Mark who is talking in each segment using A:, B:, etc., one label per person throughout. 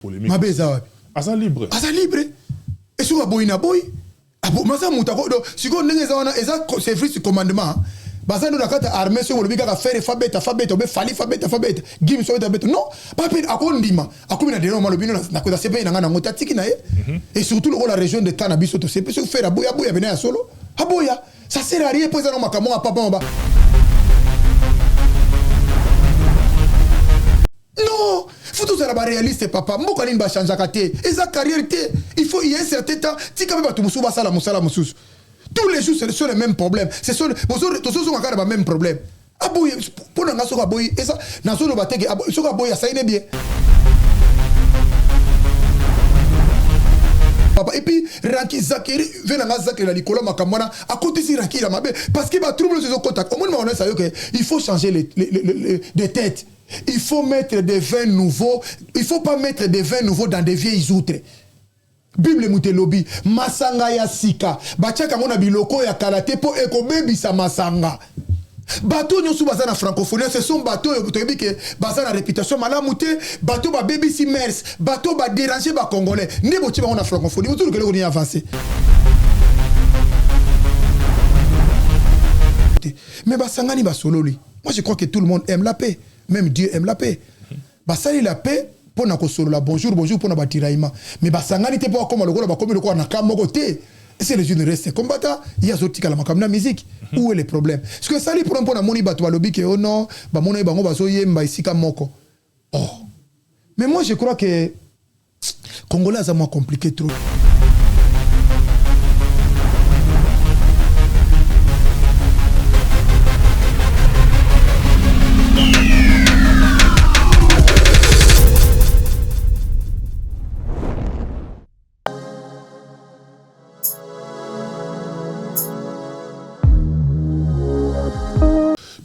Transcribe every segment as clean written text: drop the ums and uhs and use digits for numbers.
A: polémique.
B: Mabeza.
A: Asa libre.
B: Asa libre. Et sur aboy na boy. Abo masa mutako do. Si ko ndenge za c'est free sur commandement. Bazano na kata armée sur le biga faire fabeta obe fali fabeta gim so beta non pas pe akondima akomi na deno malo bino na ko da sepe na ngana ngota tiki na et surtout la région de Tanabiso to c'est peut faire aboya bena ya solo aboya ça sert à rien pour ça no makamo papa mba non faut tout ça la réaliste papa mboka nini ba changer kate et sa carrière il faut y a un certain temps tika ba to musuba sala musala mususu. Tous les jours, ce sont les mêmes problèmes. Ce sont les mêmes problèmes. Aboy, pour nous, nous aboy, et ça, nous sommes battés, nous aboy, ça y est bien. Papa, et puis, Raki Zakiri, venant à Zakiri, la Nicolas Makamwana, à côté de Raki, la Mabé, parce qu'il va troubler ses contacts. Au moins, on a ça, il faut changer les têtes. Il faut mettre des vins nouveaux. Il ne faut pas mettre des vins nouveaux dans des vieilles outres. Bible mutelobi masanga ya sika bachaka mona biloko ya kalate po ekobebisa masanga bateau nyosu baza na francophonie ce sont bateau toyebi ke baza na réputation malamu te bateau ba bebisi mers bateau ba déranger ba congolais ne boti ba na francophonie mutu kele ko ni avancer mais basangani ba sololi moi je crois que tout le monde aime la paix même Dieu aime la paix basali la paix pour na kosolola bonjour pour na batiraima mais basangani te pour comme lokola ba comme lokola na kamoko te c'est les jeunes restent combattants il y a zotika la makamna musique où est le problème parce que ça li pour na moni bato balobi ke oh non ba mona bango bazo yemba isika moko oh mais moi je crois que Congolais ça moins compliqué trop.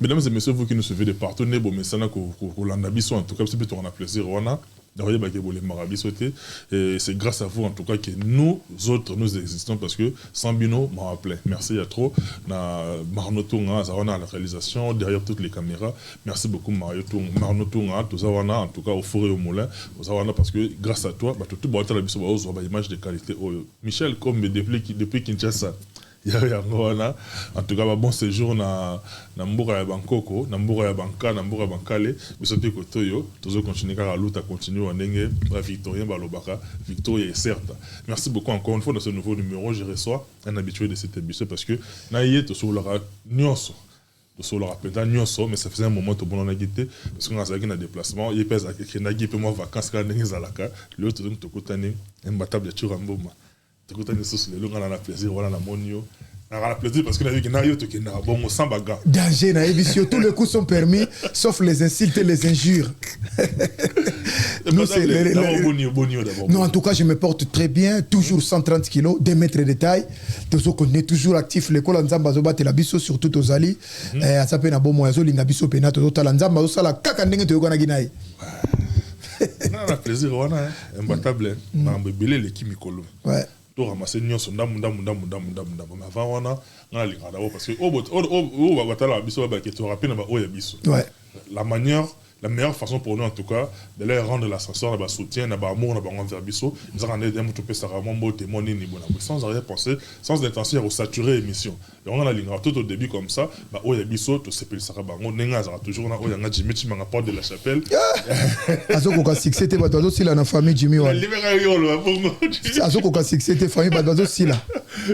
A: Mesdames et messieurs, vous qui nous suivez de partout, ne bon messana ko landabiso en tout cas c'est plutôt on a plaisir wana d'ailleurs ba ke bolé marabisoté et c'est grâce à vous en tout cas que nous autres nous existons parce que sans bino m'a appelé. Merci à trop na Marnotunga ça on a la réalisation derrière toutes les caméras. Merci beaucoup Marnotunga tout ça wana en tout cas au four et au moulin ça wana parce que grâce à toi ba tout boîte la biso ba ozo ba image de qualité Michel comme depuis Kinshasa. En tout cas, bon séjour na Mboura ya Bangkoko, na Mboura ya Banka, na Mboura ya Bankale, mais surtout que Toyo, tous continuer car la lutte continue en Nenge, Victorien Balobaka, Victoria est certes. Merci beaucoup encore une fois dans ce nouveau numéro, je reçois un habitué de cette émission parce que naïe to sur la nyonso. Sur le rappel nyonso mais ça faisait un moment tout bon on a quitté parce qu'on a ça qui na déplacement, il pèse que na qui peut moi vacances quand Nenge zalaka, l'autre to kotane imbattable de Churamboma. Tu as les gens ont plaisir, voilà la monio. On a plaisir parce qu'on a vu qu'il y a qui bon au sambaga.
B: Danger, naïbisio, tous les coups sont permis, sauf les insultes et les injures. Nous, c'est non, en tout cas, je me porte très bien, toujours 130 kilos, 2 mètres de taille. Toujours qu'on est toujours actif. L'école en Zamba Zoba, la biso surtout aux Ali. À sa peine à bon moyen, l'ingabiso pena, total en Zamba, ça la kakandeng te yogana ginaï.
A: On a plaisir, on a imbattable. On a belé l'équipe Mikolo. Ouais. To ramasser nyonso ndamu mais avant on a les radars parce que au batala biso ba ke to rappeler na ba oya biso la meilleure façon pour nous en tout cas de leur rendre l'ascenseur na soutien na ba amour na ba envers biso nous avons des moto pesa ramombo témoigner ni bona sans rien penser sans intention à saturer émission et on a la tout au début comme ça ba oya biso to sepel saka bango nenga za toujours na oya nga Jimmy Chimanga porte de la chapelle
B: azoko ka succès te bato sila na famille Jimmy wa azoko ka succès te famille bato sila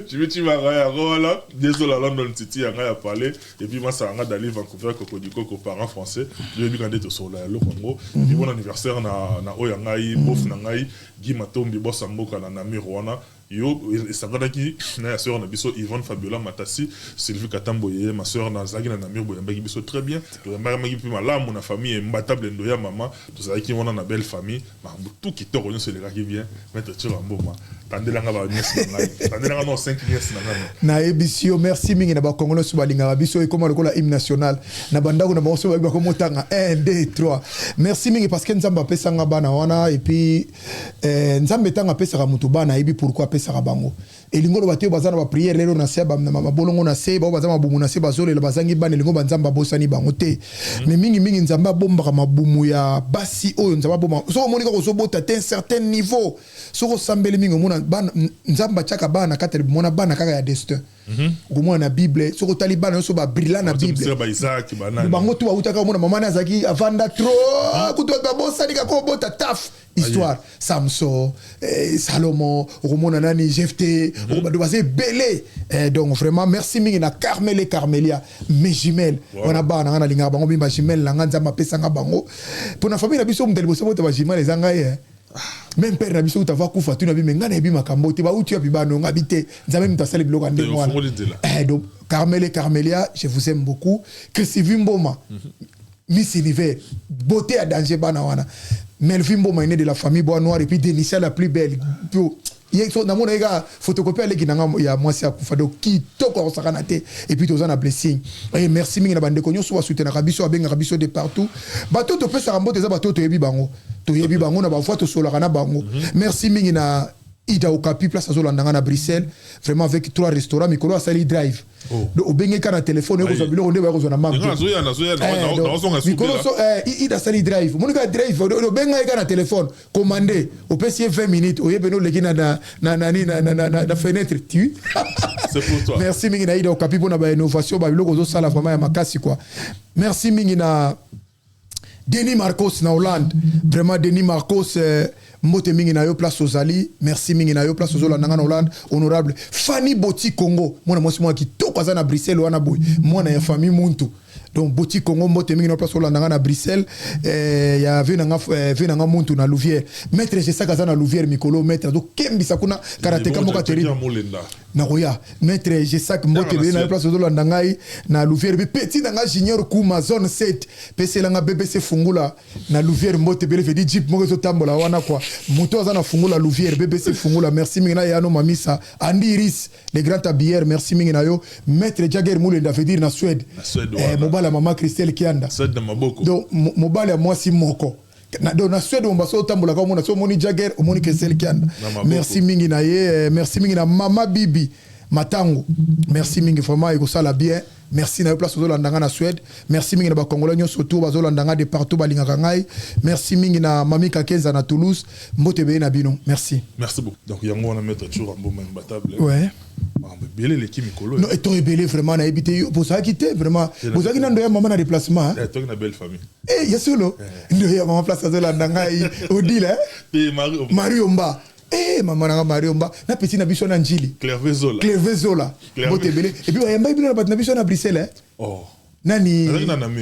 A: Jimmy Chimanga ya voilà désolé London City ya nga parler et puis moi ça nga d'aller Vancouver Cocodico parents français je vais candidat sur le Congo et bon anniversaire na oya ngai bof na ngai Guy Matombi bossa mboka na Namir wana yo esangaki na sœur na biso Yvonne Fabiola Matassi Sylvie Katamboye ma sœur na zagi na Namir boyamba biso très bien to magi puis malamu na famille mbatable ndoya maman to zaki wana na belle famille ma tout qui toro c'est les gars qui vient mettre sur un mboma tandelanga ba nièce na ngai tandelanga no 5 nièces na ngai
B: na ebisio merci mingi na ba congolais so balinga biso e comme lokola hymne national na bandako na baso ba komotanga 1 2 3 merci mingi parce que nzamba pesanga bana wana et puis nzambe tanga pesaka mutu bana yebi pourquoi pesaka bango elingo ba te bazana ba prière lelo na se ba bolongo na se ba bazama bumu na se bazole la bazangi bana elingo banzamba bosani bango te mais mingi nzamba bomba mabumu ya basi oyo nzamba bomba so monika ko so bota te un certain niveau so ko sambele mingi mona bana nzamba chaka bana katele mona bana kaka ya destin ko na bible so ko talibana so ba brilla na bible
A: ba Isaac banana
B: bango tu utaka mona mama na zaki avanda trop kuto ba bosani ka ko bota taf histoire Samson Salomon Romona nani Jephthé Robadouazé belé donc vraiment merci mingi na Carmel et Carmelia mes jumelles wana ba na linga bango bimba jumelles la nganza mapesa nga bango pour na famille na biso muteli boso bote ba jumelles ezanga ye même père na biso utava kufa tu na bimba ngana ebi makambo te ba uti ya bibano ngabite nzambe mutasale biloko ande mwana donc Carmel et Carmelia je vous aime beaucoup que Sivimboma Miss Univers beauté à danger bana wana Melvin Boma de la famille Bois Noir et puis Denisia la plus belle. Il y a mon gars photocopie avec il y a moi c'est à Koufado qui toko sakanate et puis tous en a blessing. Et merci mingi na bande konyo so soutenir Rabiso abenga Rabiso de partout. Bato to pesa rambo teza bato to yebi bango. To yebi bango na ba fois to sola kana bango. Merci mingi na Ida Okapi place à Zolandanga na Bruxelles vraiment avec 3 restaurants Mikolo Sali Drive. Au bengi kana téléphone ko zo biloko nde ba ko zo na map. Mikolo so Ida Sali Drive. Monika drive au benga kana téléphone commander au PC 20 minutes au yebeno lekina na fenêtre tu.
A: C'est pour toi.
B: Merci mingi na Ida Okapi pour na ba innovation ba biloko zo sala vraiment ya makasi quoi. Merci mingi na Denis Marcos na Hollande. Vraiment Denis Marcos Mbote mingi na yo place aux Ali, merci mingi na yo place aux Hollande na Hollande, honorable Fanny Boti Congo, mwana mwasi mwa kitoko aza na Bruxelles wana boy, mwana ya famille muntu. Donc Boti Congo mbote mingi na place Hollande na Bruxelles, ya venanga muntu na Louvière. Maître Jessaka aza na Louvière mikolo maître donc kembisa kuna karateka moka terrible. Na roya maître Jessaka mbote mingi na place aux Hollande na Louvière petit na junior kuma zone 7, PC langa BBC fungula na Louvière mbote bele fait jeep moko zo tambola wana quoi. Moto azana fungula Louvière BBC fungula merci mingina ya no mamisa Andy Iris les grands tablières merci mingina yo maître Jagger Mulenda veut dire na Suède mobala mama Christelle Kianda
A: Suède na maboko
B: donc mobala moi si moko na Suède on baso tambola ka mona so moni Jagger o moni Christelle Kianda merci mingina ye merci mingina mama Bibi Matango merci mingi vraiment eko sala bien. Merci na place Zolandanga na Suède. Merci mingi na ba Congolais nyonso tour ba Zolandanga de partout ba lingaka ngai. Merci mingi na Mami Kakenza na Toulouse. Mbote be na bino. Merci.
A: Merci beaucoup. Donc yango on a mettre toujours en bon imbattable.
B: Ouais.
A: Belé l'équipe Mikolo.
B: Non, et toi belé vraiment na habité pour ça quitter vraiment. Vous avez nando ya maman na déplacement.
A: Eh toi na belle famille.
B: Eh ya solo. Ndoya maman place Zolandanga Odile hein.
A: Et
B: Mario Mba. Eh maman na Mario Mba na petit na biso na Njili.
A: Clervé
B: Zola. Mbote belé et puis yamba bino na biso na Bruxelles.
A: Oh.
B: Nani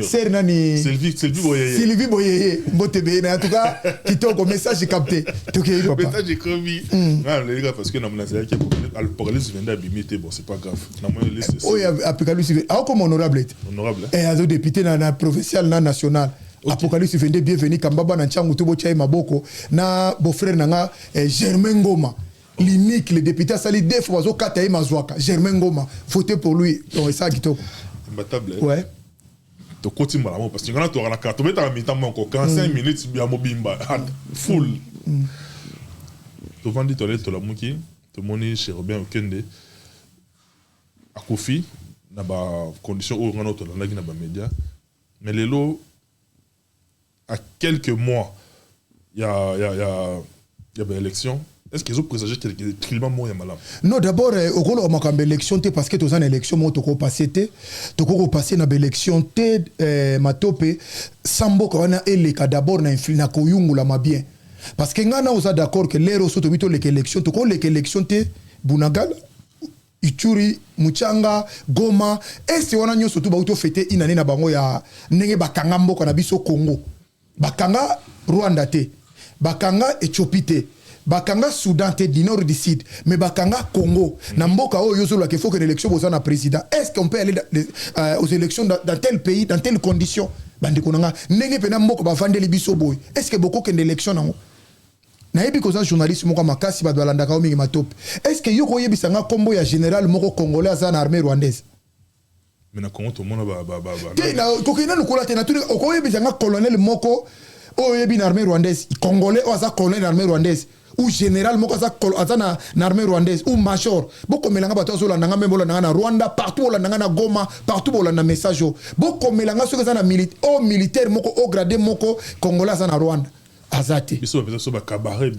B: ser nani Sylvie Boyeye mbote be na en tout cas kitoko message capté to ke papa
A: message commis les gars parce que na mnazia qui Apocalypse vient d'abimiter bon c'est pas grave na moi laisse
B: oh Apocalypse comme honorable
A: honorable
B: et azo député na provincial na national Apocalypse vende bienvenue kambaba na nchangu tubo chai maboko na beau-frère nanga Germain Ngoma l'unique le député sali deux fois zo kata mazwaka Germain Ngoma voter pour lui donc ça kitoko
A: imbattable
B: ouais
A: to koti malamo parce que quand tu as la carte tu as mis ta main 45 minutes bien mobimba full to vandi toilette to la muki to moni chez Robin Okende a Kofi na ba condition où on to la na ba média mais les lots à quelques mois il y a une élection. Est-ce qu'ils ont présagé que le climat est malade?
B: Non, d'abord, au rôle de l'élection, élection, parce que tu as une élection, tu as passé dans l'élection, matope, sambo kana eleka d'abord na inflina koyungu la mabien. Parce que ngana osa d'accord que l'ero soto bito l'élection, tu connais l'élection te Bunagal, Ituri, Muchanga, Goma, est-ce wana nyoso tu ba uto fêter inane na bango ya ndenge bakanga mboka na biso Congo. Bakanga Rwanda te, bakanga Éthiopie te. Bakanga Soudan te du nord du sud mais bakanga Congo na mboka oyo yozolo qu'il faut que l'élection soit un président est-ce qu'on peut aller aux élections dans tel pays dans telle condition bande konanga ndenge pena mboka ba vandeli biso boy est-ce que beaucoup que d'élection nango na yebi ko za journaliste moko makasi ba balanda ka omingi matop est-ce que yoko yebi sanga kombo ya général moko congolais za na armée rwandaise
A: mais na Congo tout le monde
B: te na kokina nukola te na tout ko yebi sanga colonel moko oh yebi na armée rwandaise congolais ou aza colonel na armée rwandaise ou général moko aza na armée rwandaise ou major bokomelanga bato azolanda même bolanda na Rwanda partout bolanda na Goma partout bolanda message bokomelanga soki aza na militaire moko au grade moko congolais aza na Rwanda azate
A: biso bapeza so bakabaret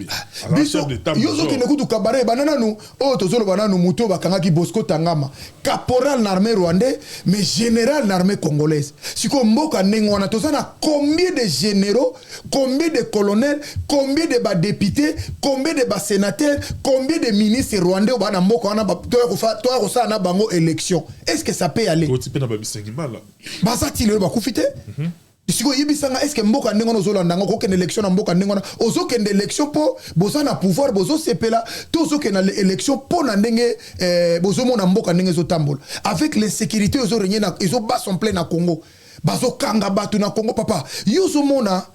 B: biso yozo kende kutu kabaret banana nu o tozolo banana muto bakangaki Bosco Tangama caporal na armée rwandais mais général na armée congolaise siko mboka nengwana tozana combien de généraux combien de colonels combien de députés combien de sénateurs combien de ministres rwandais bana mboka wana toya kosa na bango élection est-ce que ça peut aller
A: otipe na babisengi mala
B: basati le bakufite siko yebisanga est-ce que mboka ndengona ozolanda ngo kokende élection na mboka ndengona ozokende élection po boza na pouvoir bozo sepela to ozokende élection po na ndenge bozo mona mboka ndenge zotambola avec l'insécurité ozorenye na ezoba son plein na Congo bazo kanga batu na Congo papa yozo mona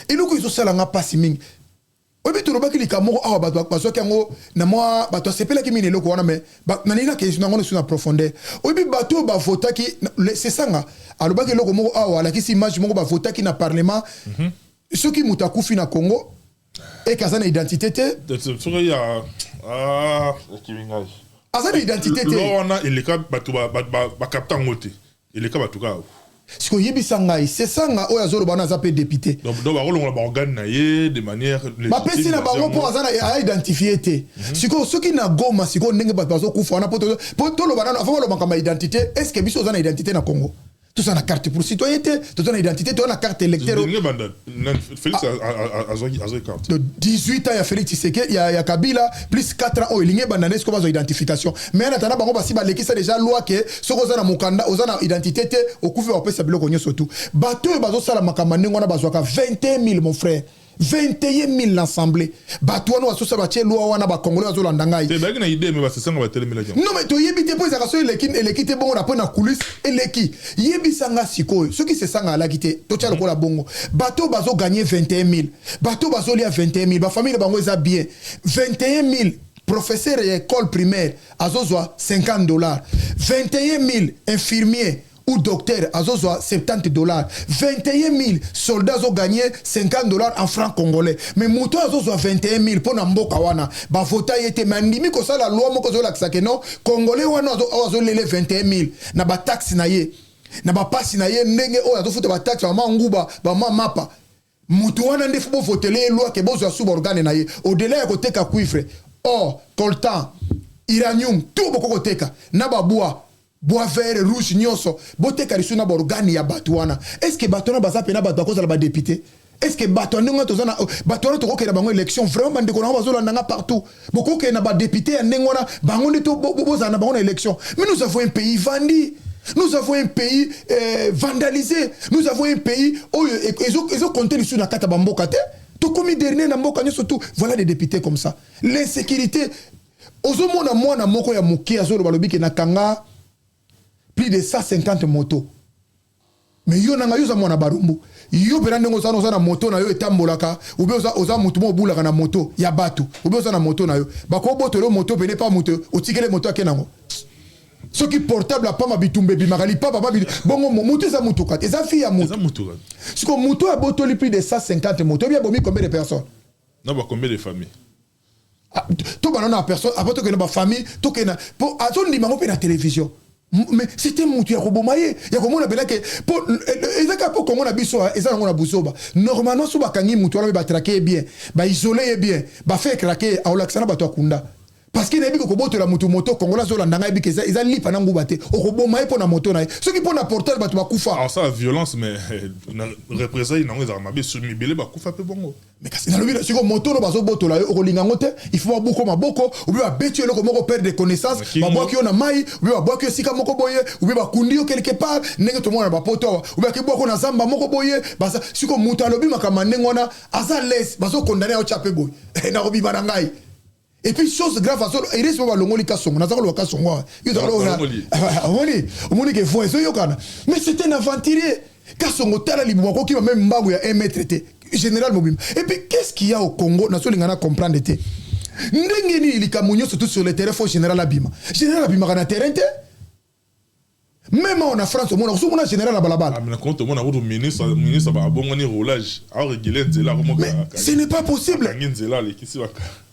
B: eloko ezosala nga pasi mingi obi tulobaki likamoko awa bato bazoki yango na moi bato sepelaki mini eloko wana mais nanina ke nango sur na profondeur obi bato bavotaki c'est ça nga alobaki eloko moko awa alakisi image moko bavotaki na parlement soki mutu akufi na Congo ekaza na identité te
A: soki ya
B: aza na identité te
A: lo wana eleka bato bakapta yango te eleka bato ka
B: siko yebisa ngai c'est ça nga oyo azoloba wana aza pe député
A: donc bakolongola baorgane na ye de manière
B: bapesi na bango mpo aza na identifié te siko soki na Goma siko ndenge bato bazokufa wana po toloba nano avant balobaka ma identité est ce que biso oza na identité na Congo tout ça na carte pour citoyenneté tout ça na identité tout ça na carte électeur
A: Félix a carte
B: 18 ans ya Félix Tshisekedi ya Kabila plus 4 ans o elinge bandane ce comme identification mais en attendant bango basi balekisa déjà loi que soko za na mukanda oza na identité te okufi ba pesa biloko nyoso tout bato bazo sala makamba ndengona bazwaka 21 000 mon frère 21 000 l'assemblée batouano wasosa batie loi wana ba congolais bazolanda ngai
A: te ba na idée mais basesanga ba telemela jango
B: non mais to yebite po ezaka so eleki te bongo na po na coulisse eleki yebisanga sikoyo soki sesanga alaki te to tia lokola bongo bato bazo gagner 21 000 bato bazo lia 21 000 ba famille bango eza bien 21 000 professeur ya école primaire azozwa $50 21 000 infirmiers ou docteur azozwa $70 21 000 soldats ont gagné $50 en francs congolais mais muto azozwa 21 000 pour na mboka wana ba vota yete mandimi ko sala loi moko zo lakisa ke non congolais wana azolele 21 000 na ba taxe na ye na ba passe na ye ndenge o azofuta ba taxe ba nguba ba mapa muto wana ndefu bo votele loi ke bozo suba organe na ye au delà ya koteka cuivre or coltan uranium tout boko koteka na ba bois vert rouge nyonso boteka risuna ba organe ya batwana est-ce que batwana baza pena bato akoza la ba député est-ce que batwana ngo tozana batwana to kokela bango élection vraiment bandeko na bazola nanga partout boko ke na ba député ya ndengona bango ndito bozana bango na élection mais nous avons un pays vendu. Nous avons un pays vandalisé. Nous avons un pays où ils ont compté sur la carte bamboka te. Tout comme dernier na mboka surtout voilà des députés comme ça. L'insécurité ozomona mwana moko ya muki azolo balobi ke na kanga plus de 150 motos. Mais yo nanga yo za mwana barumbu. Yo berande ngo za na moto na yo etambolaka ou bien oza mutu mo bulaka na moto ya batu. Ou bien oza na moto na yo. Bako botolo moto bene pas moto otikele moto akenango. Ce qui portable a pas ma bitumbe bimakali papa bongo moto za mutuka eza fille ya moto ce que moto a botoli plus de 150 motos bien bomi combien de personnes
A: non ba combien de familles
B: to banana personne après to que na famille to que na pour azondi mango pe na télévision mais c'était moto ya kobomaye ya komona bela que pour ezaka pour komona biso eza ngona busoba normalement so bakangi moto ala ba traquer bien ba isoler bien ba faire craquer a olaksana bato akunda. Parce qu'il y a des gens qui ont moto congolais qui ont des gens qui ont moto. Ceux qui ont un portail, ils ont des
A: alors ça, la violence, mais représailles, ils ont des armes. Sur les bébés, ils ont des gens.
B: Mais si vous avez moto, il faut beaucoup de boko, ou bien bêter le perdre des connaissances, ou bien boire na mai, ou bien boire que sika moko boye, ou bien kundi quelque part, n'engue tout le monde na poto, ou bien que boire na zamba moko boye, basa si ko moto alobi makama nengona aza les, baso condamné au chapé boy. Na robi banangai. Et puis chose grave il reste pas longoli kasongo nazako lo kasongo on que faut eso yokana mais c'était un aventurier kasongo tala libuma ko kiba même mbangu ya 1 mètre té général mobim et puis qu'est-ce qu'il y a au Congo na so lingana comprendre té ndenge ni likamunyo surtout sur le terrain faut général abima kana terrain té Même en France, on a général à balabala.
A: Ah, mais quand on a un ministre, va bon roulage.
B: Mais ce n'est pas possible.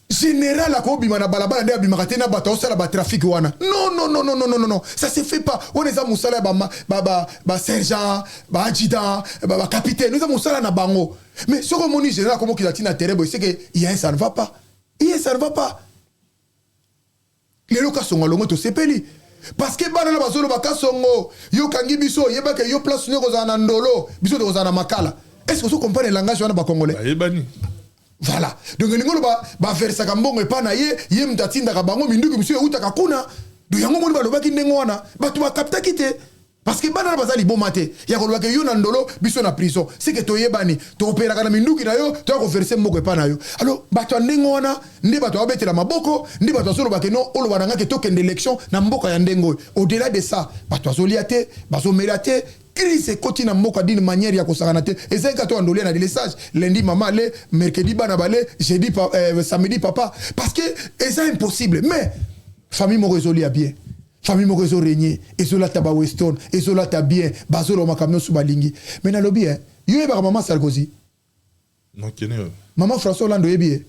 B: Général à Kobima na balabala ndia bimaka na bato osala ba trafic wana. Non, ça se fait pas. On est à musala ba sergent, ba adjudant, ba capitaine, nous a musala na bango. Mais ce que moni général comment qu'il a tina terre, c'est que hier ça ne va pas. Ça ne va pas. Les locaux sont à l'ongo to sepeli. Parce que bana na bazolo bakasongo, yo kangi biso, yeba ke yo place ne kozana ndolo, biso de kozana makala. Est-ce que vous comprenez le langage wana ba congolais? Voilà. Donc ngolo ba versa kambongo epa na ye mtatinda ka bango minduki monsieur utaka kuna. Do yango moni ba lobaki ndengo wana, batu ba kapta kite. Parce que bana bazali bomate, ya ko lobaki yo na ndolo biso na prison. C'est que to yebani, to opera kana minduki na yo, to ko verser mboko epa na yo. Alors batu ndengo wana, ndi batu abetela maboko, ndi batu azolo ba ke no olo bananga ke token d'élection na mboko ya ndengo. Au-delà de ça, batu azoliate, bazo mérité crise continue moko d'une manière ya kosakanate et c'est quand on doit na délaissage lundi maman le mercredi bana balé jeudi samedi papa parce que c'est impossible mais famille moko ezoli bien famille moko ezo régner ezola taba Weston ezola ta bien bazolo makamno su balingi mais na lobi yo eba maman Sarkozy
A: non kene
B: maman François Hollande yebi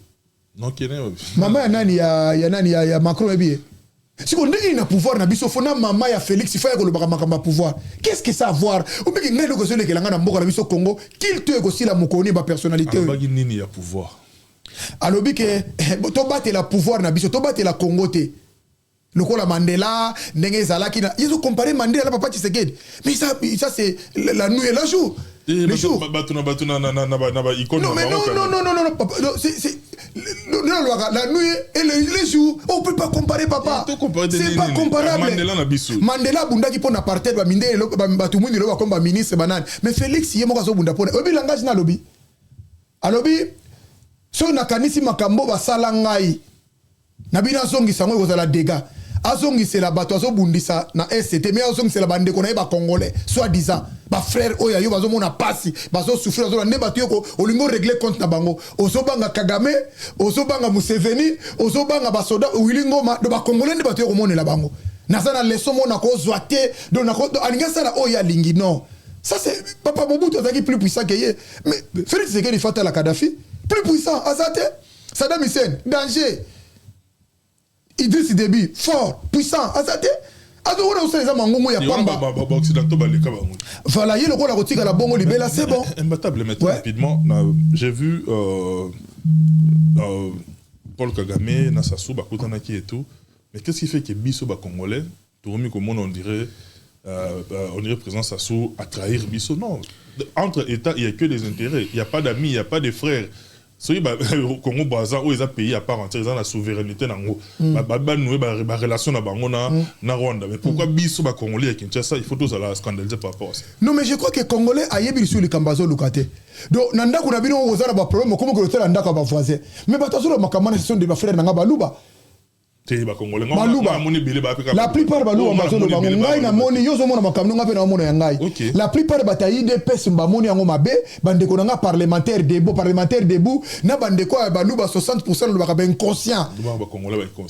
A: non kene
B: maman ya nani ya Macron yebi. Si on dit qu'il a pouvoir, na biso fona maman ya Félix, il faut que le bakama pouvoir. Qu'est-ce que ça a à voir? Ou bien qu'il y a que celui qui l'a ngana mboka na biso Congo, qu'il te aussi la mokoni ba personnalité.
A: Alors bagi nini ya pouvoir.
B: Alors bi que to battre la pouvoir na biso, to battre la Congo te. Lokola Mandela, ndenge zalaki na, ils ont comparé Mandela la papa Tshisekedi. Mais ça c'est la nuit et la jour. Le jour.
A: Non
B: mais non, c'est la nuit et le jour, on peut pas comparer papa. C'est pas comparable. Mandela bunda qui pon apartheid ba minde ba tout monde lo comme ministre banane. Mais Félix yemo ka so bunda pon. Obi langage na lobby. Alobi so nakanisi makambo ba sala ngai. Na bina zongi sango ko la dégâts. Azongi c'est la bato azo bundisa na SCT mais azongi c'est la bande ko na ba congolais soit disant ba frère oya yo bazo mona pasi bazo souffrir azo ne bato yo ko olingo régler compte na bango ozo banga Kagame ozo banga Museveni ozo banga basoda wilingo ma do ba congolais ne bato yo ko mona la bango na sana leçon mona ko zoate do na ko alinga sala oya lingi non ça c'est papa Mobutu azaki plus puissant que ye mais Félix Tshisekedi Fatal la Kadhafi plus puissant azate Saddam Hussein danger Idriss Déby, fort, puissant, azate. Azora aussi les amangongo ya pamba. Voilà, il y a le rôle à retirer la bongo libella, c'est bon.
A: Imbattable, mais rapidement, j'ai vu Paul Kagame, Nassassou, Bakutanaki et tout. Mais qu'est-ce qui fait que Bisso Congolais, Tourmi comme on dirait présent Sassou à trahir Bisso? Non. Entre États, il n'y a que des intérêts. Il n'y a pas d'amis, il n'y a pas de frères. Si le Congo Brazza où ils ont payé à part entière, ils ont la souveraineté dans la relation na Rwanda. Mais pourquoi biso ba Congolais qui ça il faut tous la scandaliser par rapport à ça.
B: Non mais je crois que Congolais a yebi sur le Kambazo Lukate. Donc nanda kuna bino ozala ba problème comme que l'hôtel nanda ka ba voisin. Mais batazo la makamana ce sont des frères nanga baluba. La plupart baluba bazono bango ngai na moni yozo mona makamno ngape na mona ngai. La plupart batayi de pes mbamoni yango mabe bandeko nanga parlementaire debout na bandeko baluba 60% le baka inconscient.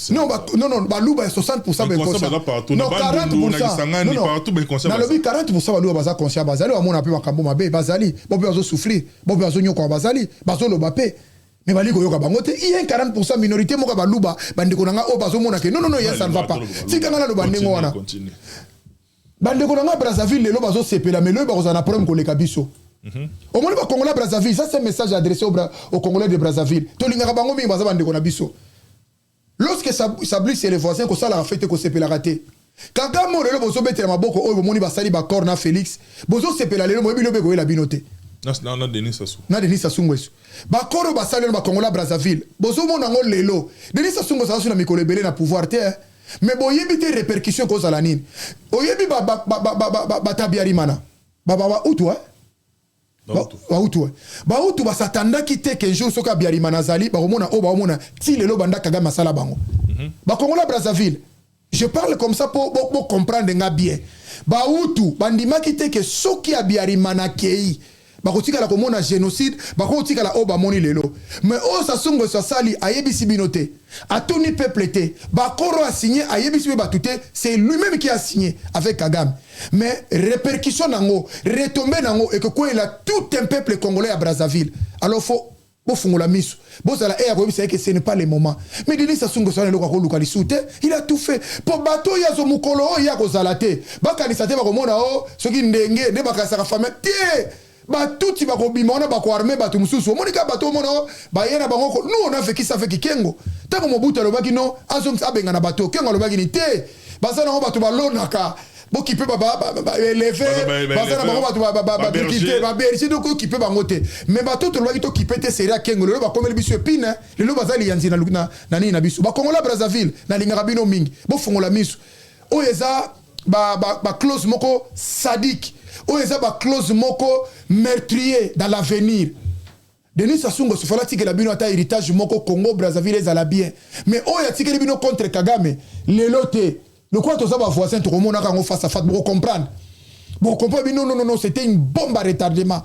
B: Non baluba 60% inconscient. Non 40%. Na lobi 40% baluba baza conscient bazali wa mona pe makambo mabe bazali bo pe bazo souffrir bo pe bazo nyoko bazali bazo lo bape. Mais bali ko yoka bangote il y a 40% minorité moka baluba bandeko nanga o bazo mona ke non ça ne va pas si kana lo bandengo wana bandeko nanga Brazzaville lelo bazo sepela mais le bazo na problème ko le kabiso au moins ba Congolais Brazzaville ça c'est un message adressé aux Congolais de Brazzaville to linga bango mi baza bandeko na biso lorsque ça blisse les voisins ko ça la fête ko sepela raté kaka mo lelo bozo betela maboko o moni basali ba corna Félix bozo sepela lelo mo bi lobe ko la binote.
A: Na Denis Sassou.
B: Na Denis Sassou ngweso. Ba koro ba salelo ba Congolais Brazzaville. Bozo mona ngo lelo. Denis Sassou ngoza na mikolo ebele na pouvoir te. Mais boyebi te répercussion ko za la nini. Oyebi ba tabiari mana. Ba utu Ba utu ba satanda ki te ke jour soka biari mana zali ba mona o ba mona ti lelo banda kaga masala bango. Ba Congolais Brazzaville. Je parle comme ça pour comprendre nga bien. Ba utu bandima ki te ke soki a biari mana kei. bakotikala komona génocide bakotikala o bamoni lelo mais o Sassou Nguesso sali ayebisi bino te atuni peuple te bakoro a signé ayebisi batu te c'est lui-même qui a signé avec Kagame mais répercussion nango retombée nango et que quoi il a tout un peuple congolais à Brazzaville alors faut bofungola miso bozala e akoyebisa que ce n'est pas le moment mais Denis Sassou Nguesso na lokako luka lisute il a tout fait pour bato ya zo mukolo o ya kozala te bakanisa te bakomona o soki ndenge ne bakasaka famille te batuti bakobima wana bakoarme bato mususu omonika bato mona bayena bango nous on a vécu ça avec Kengo tango Mobutu alobaki no azongi abenga na bato Kengo alobaki ni te bazana ngo bato balonaka bokipe élevé bazana bango bato bakite baberger donc okipe bango te mais bato to lobaki to kipe te seria Kengo lelo bakomeli biso epine lelo bazali yanzi na nini na biso bakongola Brazzaville na lingaka bino mingi bofungola miso oyeza ba close moko sadique ou ils ont clause moko meurtrier dans l'avenir. Denis Sassou Nguesso fala tike la bino ata héritage moko Congo Brazzaville ezala bien. Mais o ya tike bino contre Kagame, lelote. Le quoi to ça ba voisin to komona kango face à face pour comprendre. Bon comprendre non c'était une bombe à retardement.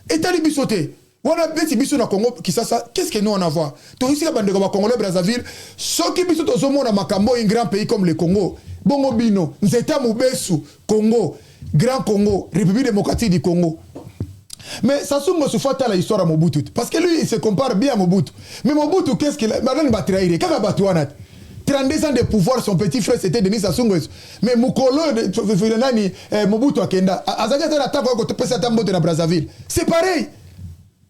B: Et tali bisoté. Wana beti biso na Congo Kinshasa, qu'est-ce que nous on a voir? To ici ka bande ko Congolais Brazzaville, soki biso to zomona makambo un grand pays comme le Congo. Bongo bino, nzeta mubesu Congo. Grand Congo, République démocratique du Congo. Mais Sassou Nguesso fait la histoire à Mobutu. Parce que lui, il se compare bien à Mobutu. Mais Mobutu, qu'est-ce qu'il a? Maintenant, il va trahir. Quand il va trahir 32 ans de pouvoir, son petit frère, c'était Denis Sassou Nguesso. Mais Mukolo, Mobutu Akenda, c'est pareil.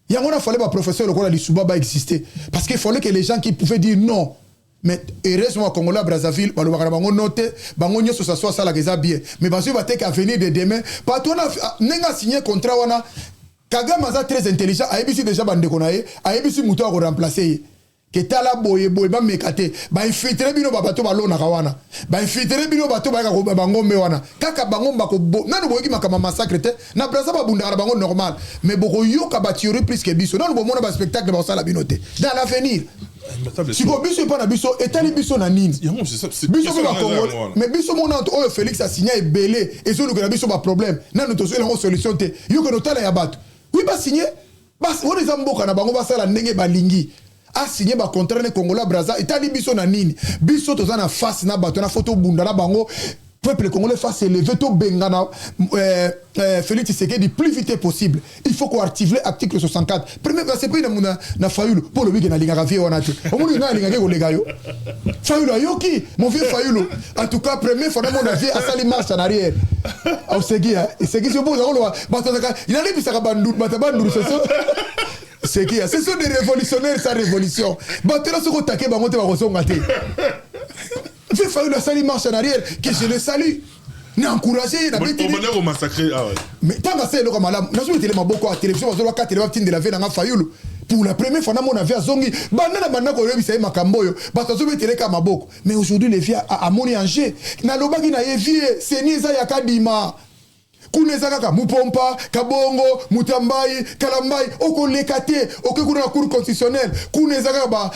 B: Il y a un professeur le Lissoubaba exister. Parce qu'il fallait que les gens qui pouvaient dire non. Mais heureusement Congolais Brazzaville ba lobaka bango noté bango nyoso ça soit ça la keza bien mais parce que va te avenir de demain pas toi nenga signé contrat wana Kagame est très intelligent ayebisi déjà bande konaye ayebisi muto ko remplacer que tala boye ba mekate ba infiltrer bino ba bato ba lona kawana ba infiltrer bino bato ba ka bango me wana kaka bango ba ko nanu boyeki makama massacre te na Brazza ba bunda bango normal mais boko yoka ba théorie plus que biso nanu bo mona ba spectacle ba sala bino te dans l'avenir. Si vous biso pas na biso etali biso na nini biso ba Congolais mais biso mona o Félix a signé belé et so que biso ba problème na nous tozo la solution te yo que notala ya bato oui ba signé bas on les amboka na bango ba sala ndenge ba lingi a signé ba contrat ne Congolais Brazza etali biso na nini biso toza na face na bato na photo bunda na bango peuple congolais face élevé to bengana Félix Tshisekedi plus vite possible. Il faut qu'on active l'article 64. Premier c'est pas na Fayulu pour le week na linga vie wana te. O moni na linga ke kolega yo. Fayulu yoki mon vieux Fayulu. En tout cas premier fois mon avis à sali marche en arrière. Au segi c'est bon il a dit ça bandu c'est ça. C'est qui ce sont des révolutionnaires sans révolution. Batela se attaquer ba monter ba kosonga te. J'ai fallu la salle marche en arrière, que je le salue. N'a encouragé, n'a pas été.
A: On massacré.
B: Mais tant que c'est le comme madame, n'a jamais été beaucoup à télévision, on a 4 télévisions de la veille dans Fayulu. Pour la première fois, on a vu à Zongi, banana banana ko rebi sai makamboyo, bato zo betele ka maboko. Mais aujourd'hui les filles à Moni Angers, na lobaki na yevie, seniza ya kadima. Kuneza kaka mupompa kabongo mutambai kalambai okolekate okekuna cour constitutionnelle kuneza kaka ba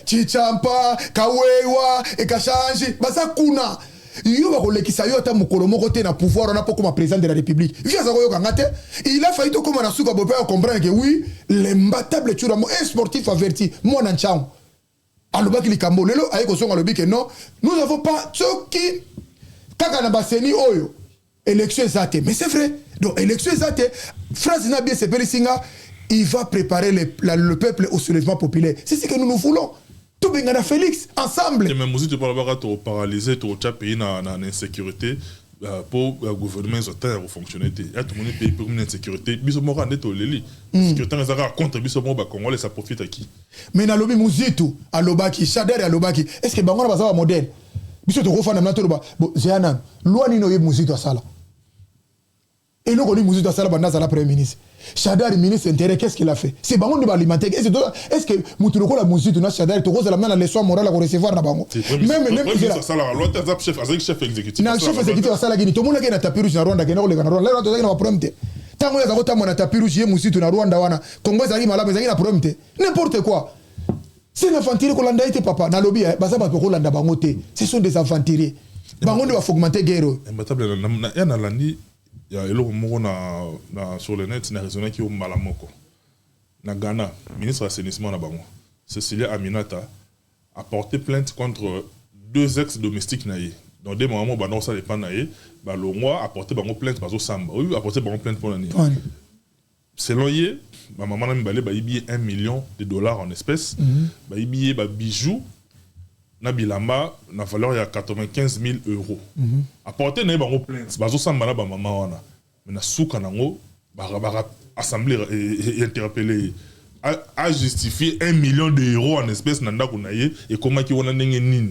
B: chichampa kawewa ekashanji basa kuna yo bakolekisa yo ata mukolo moko te na pouvoir on a pas comme président de la République via ça yo kangate il a failli to comme na suka bope comprendre que oui l'imbattable Tshuramo un sportif averti moi na nchang alobaki likambo lelo ayeko songa lobi que non nous n'avons pas tsoki kaka na baseni oyo élection exacte. Mais c'est vrai. Donc, élection exacte, France n'a bien sepelé Singa, il va préparer le peuple au soulèvement populaire. C'est ce que nous voulons. Tout le monde Félix, ensemble.
A: Et même aussi, tu parles de paralyser, tu as pays dans l'insécurité pour le gouvernement à fonctionner. Tout le monde pays pour une insécurité. Biso mora ndeto leli. Sécurité ngazaka contre biso mora Congolais ça profite à qui? Mais na lobi muzitu, alobaki, Shader alobaki. Est-ce que bango na baza modèle? Biso to refana na to ba. Bon, Zéana, loi ni no yeb muzitu asala. Et nous, on dit Mouzou Dassala Bandaza la Premier ministre. Chadar, ministre intérieur, qu'est-ce qu'il a fait? C'est bon de l'alimenter. Est-ce que Moutouko la Mouzou de Chadar, tu roses la main à leçon morale à recevoir la bango? Même chef exécutif. Non, chef exécutif à Salagini. Tout le monde a tapé rouge dans Rwanda, qui n'a pas le Rwanda. Là, on a problème. Tant qu'on a un tapis rouge, Mouzou dans Rwanda, Congo, Zali, Malab, il y a un problème. N'importe quoi. C'est une aventure qu'on a été, papa. Dans le lobby, Bazaba Rolanda Bangote. Ce sont des aventuriers. Bango va augmenter guerre. il y a sur le net, il y a raisonné qui est au Malamoko. Na Ghana, ministre de l'assainissement na bango, Cécilia Aminata a porté plainte contre 2 ex-domestiques naïe. Donc des moments où ça dépend naïe, le roi a porté plainte parce que Samba. Oui, a porté plainte pour l'année. Selon lui, ma maman a mis $1 million en espèces, bijoux, na bilamba na valeur il y a 95 000 €. A porté naïe plainte parce que Samba na maman wana. Mais na souka nango assemblée et interpellé a justifié $1 million en espèces nanda kunaye et comment qui wana ndenge nini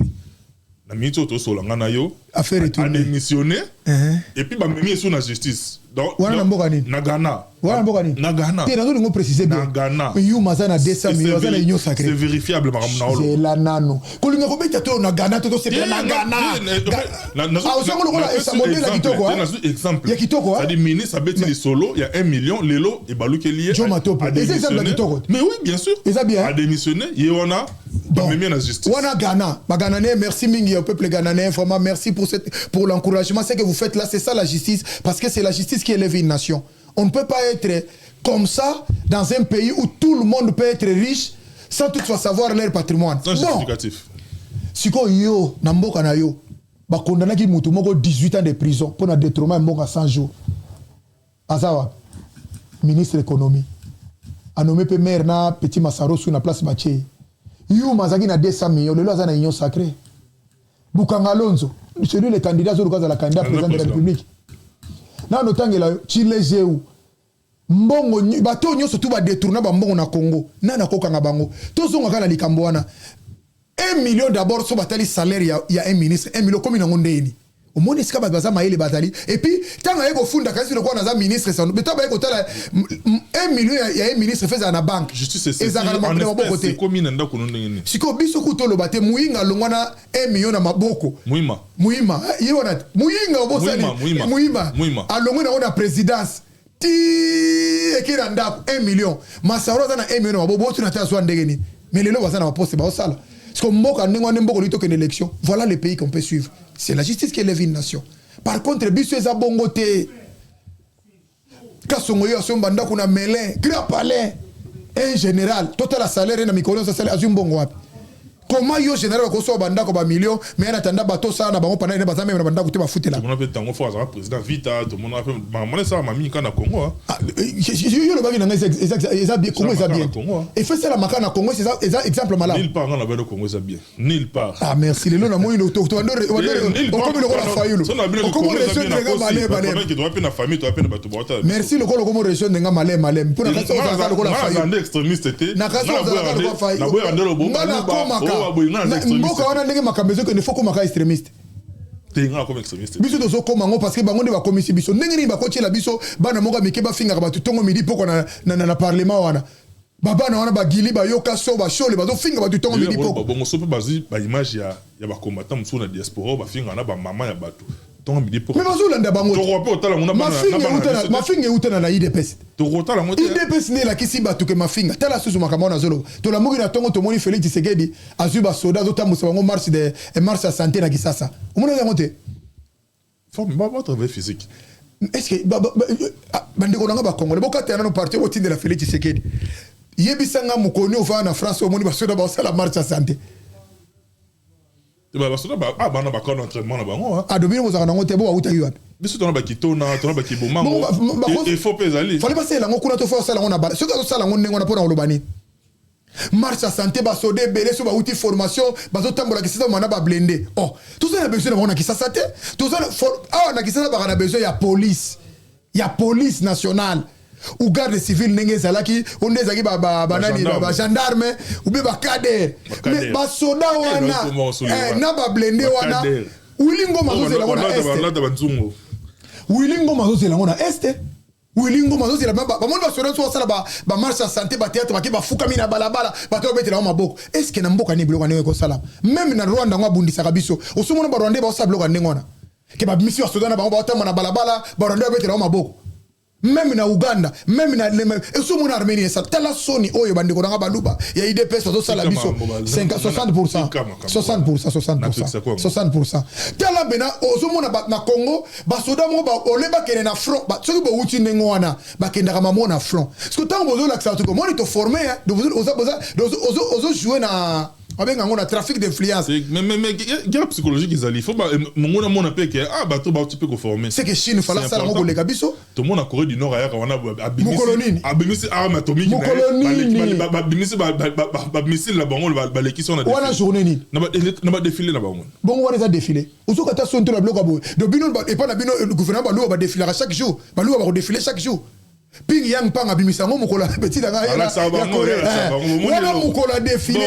A: na minito to solanga na yo a démissionné et puis ba memi sur la justice donc na Ghana na Ghana
B: te nazo préciser bien
A: na Ghana
B: you mazana 200 millions za na union sacrée
A: c'est vérifiable maram na olo
B: c'est la nano kolinga ko beta to na Ghana to c'est na Ghana ah osongo lokola esa modèle ya kitoko
A: exemple
B: ya kitoko
A: ça dit ministre abeti les solo il y a $1 million lelo et baluke lié
B: à démissionner
A: mais oui bien sûr
B: a
A: démissionné yona ba memi na justice
B: wana Ghana ba Ghananais merci mingi au peuple ghananais vraiment merci pour l'encouragement c'est que vous faites là c'est ça la justice parce que c'est la justice qui élève une nation. On ne peut pas être comme ça dans un pays où tout le monde peut être riche sans toutefois savoir leur patrimoine.
A: C'est justificatif.
B: Si yo na mboka na yo ba condamné ki mutu moko 18 ans de prison pour na détournement mboka 100 jours. Azawa ministre de l'économie a nommé pe maire na Petit Massaro sur la place Baché. Yo mazaki na 200 millions le loza na union sacrée. Bukanga Alonso, celui le candidat sur le candidat président de la République. Na notangela Chilejeu mbongo bato nyonso tu ba détourner ba mbongo na Congo na kokanga bango tozonga kana likambo wana 1 million d'abord so batali salaire ya un ministre 1 million comme na ngondeni au monde ska baza maele batali et puis tanga yeko funda kasi lokwa na za ministre ça beta ba yeko tala 1 million ya un ministre fait na banque
A: justice c'est c'est comme na ndako ndengeni
B: siko biso kutolo bate muinga longwana 1 million na maboko
A: muima
B: yona muinga obosani muima alongwana ona présidence ti ekira ndako 1 million masaro za na 1 million na maboko tu na ta so ndengeni mais lelo baza na poste ba osala parce que mboka ndengwa mboko lito que élection voilà le pays qu'on peut suivre c'est la justice qui élève une nation par contre biso eza bongo te kasongo yo asomba ndako na Melin grand palais un général total la salaire na mikono ça salaire azumbongo wapi comment yo général ko so bandako ba million mais na tanda bato ça na bango pendant ne bazame na bandako te ba futela
A: on a fait tango fois ça président Vita tout monde a fait maman ça mami kana Congo
B: yo le bagi na eza bien Congo eza bien et fait ça la makana Congo c'est exemple malade
A: nulle part na le Congo eza bien nulle part
B: ah merci le na moyi to comme le ko la fayulu comme région de Malem
A: qui doit peine na famille doit peine bato bota
B: merci le ko région de Malem pour na kaso za ko la fayulu
A: na extrémiste te
B: na kaso za ko fayulu
A: na boya ndelo bo
B: mboka wana ndenge makambezo que ne faut ko maka extrémiste
A: tenga comme extrémiste
B: biso dozo koma ngo parce que bango nde ba komisi biso ndenge ni ba ko tiela biso bana moka mike ba finga ba tutongo midi poko na parlement wana bana wana ba gili ba yoka so ba shole ba zo finga ba tutongo midi poko
A: bongo so pe bazi ba image ya ba combattant musu na diaspora ba finga na ba mama ya bato tongo midi poko
B: mais bazo landa bango
A: to ko pe otala ngona bana
B: mafinga utana na IDPS
A: to ko otala ngona
B: IDPS ne la kisi bato ke mafinga tala susu makamona zolo to la mugi na tongo to moni Félix Tshisekedi azuba soda zo tamusa bango marche à santé na Kisasa omona yango te
A: forme ba travail physique
B: est-ce que bandeko nanga ba Congolais bokata na no parti au titre de la Félix Tshisekedi yebisanga mukoni ova na France omoni basoda ba sala marche à santé
A: ba basoda ba bana ba kon entraînement na bango
B: domine ozaka nango te bo auta yope
A: biso tona ba kitona tona ba kibomango il faut peser
B: fallait passer lango kuna to fa sala ngona ba soka to sala ngona ngona pona olobani marche à santé ba sodé belé so ba outil formation ba zo tambola kisasa mana ba blender tout ça na besoin na kisasa te tout ça na kisasa ba na besoin ya police nationale ou garde civil ndenge zalaki onde zaki ba gendarme ou be ba cadre mais ba soda wana na ba blender wana wilingo mazozela ngona wilingo mazozela ngona este wilingo mazozela ba monde ba soda so sala ba marche à santé ba théâtre ba ki ba fuka mina balabala ba to betela maboko est-ce que na mboka ni biloko ne ko sala même na Rwanda ngwa bundisa kabiso osumona ba Rwanda ba sa biloko ndenge wana ke ba mission soda na ba otama na balabala ba Rwanda betela maboko même na Uganda, même na et so mon Arménie ça tala soni oyo bandeko na baluba ya IDPS so ça la biso 60%. Tala bena ozo mona na Congo ba soda mo ba oleba kene na front ba soki ba uti nengo wana ba kenda kama mona front. Parce que tant bozo la ça to comment to former ozo jouer na avec un trafic d'influence.
A: Mais guerre psychologique ils allaient. Il faut mon appel que bateau ba tu peux conformer.
B: C'est que Chine fallait ça ngo les gabiso.
A: Tout le monde a Corée du Nord ailleurs on a abimisi arme atomique. Abimisi ba missile là bango ba l'équipe on a.
B: Wana journée ni.
A: Na ba défilé là bango.
B: Bon on a défilé. Ozo kata son to la bloc abo. De bino et pas na bino le gouvernement ba lo ba défiler chaque jour. Ba lo ba défiler chaque jour. Ping yang pang abimisa ngo mukola petit danga ya wana mukola défilé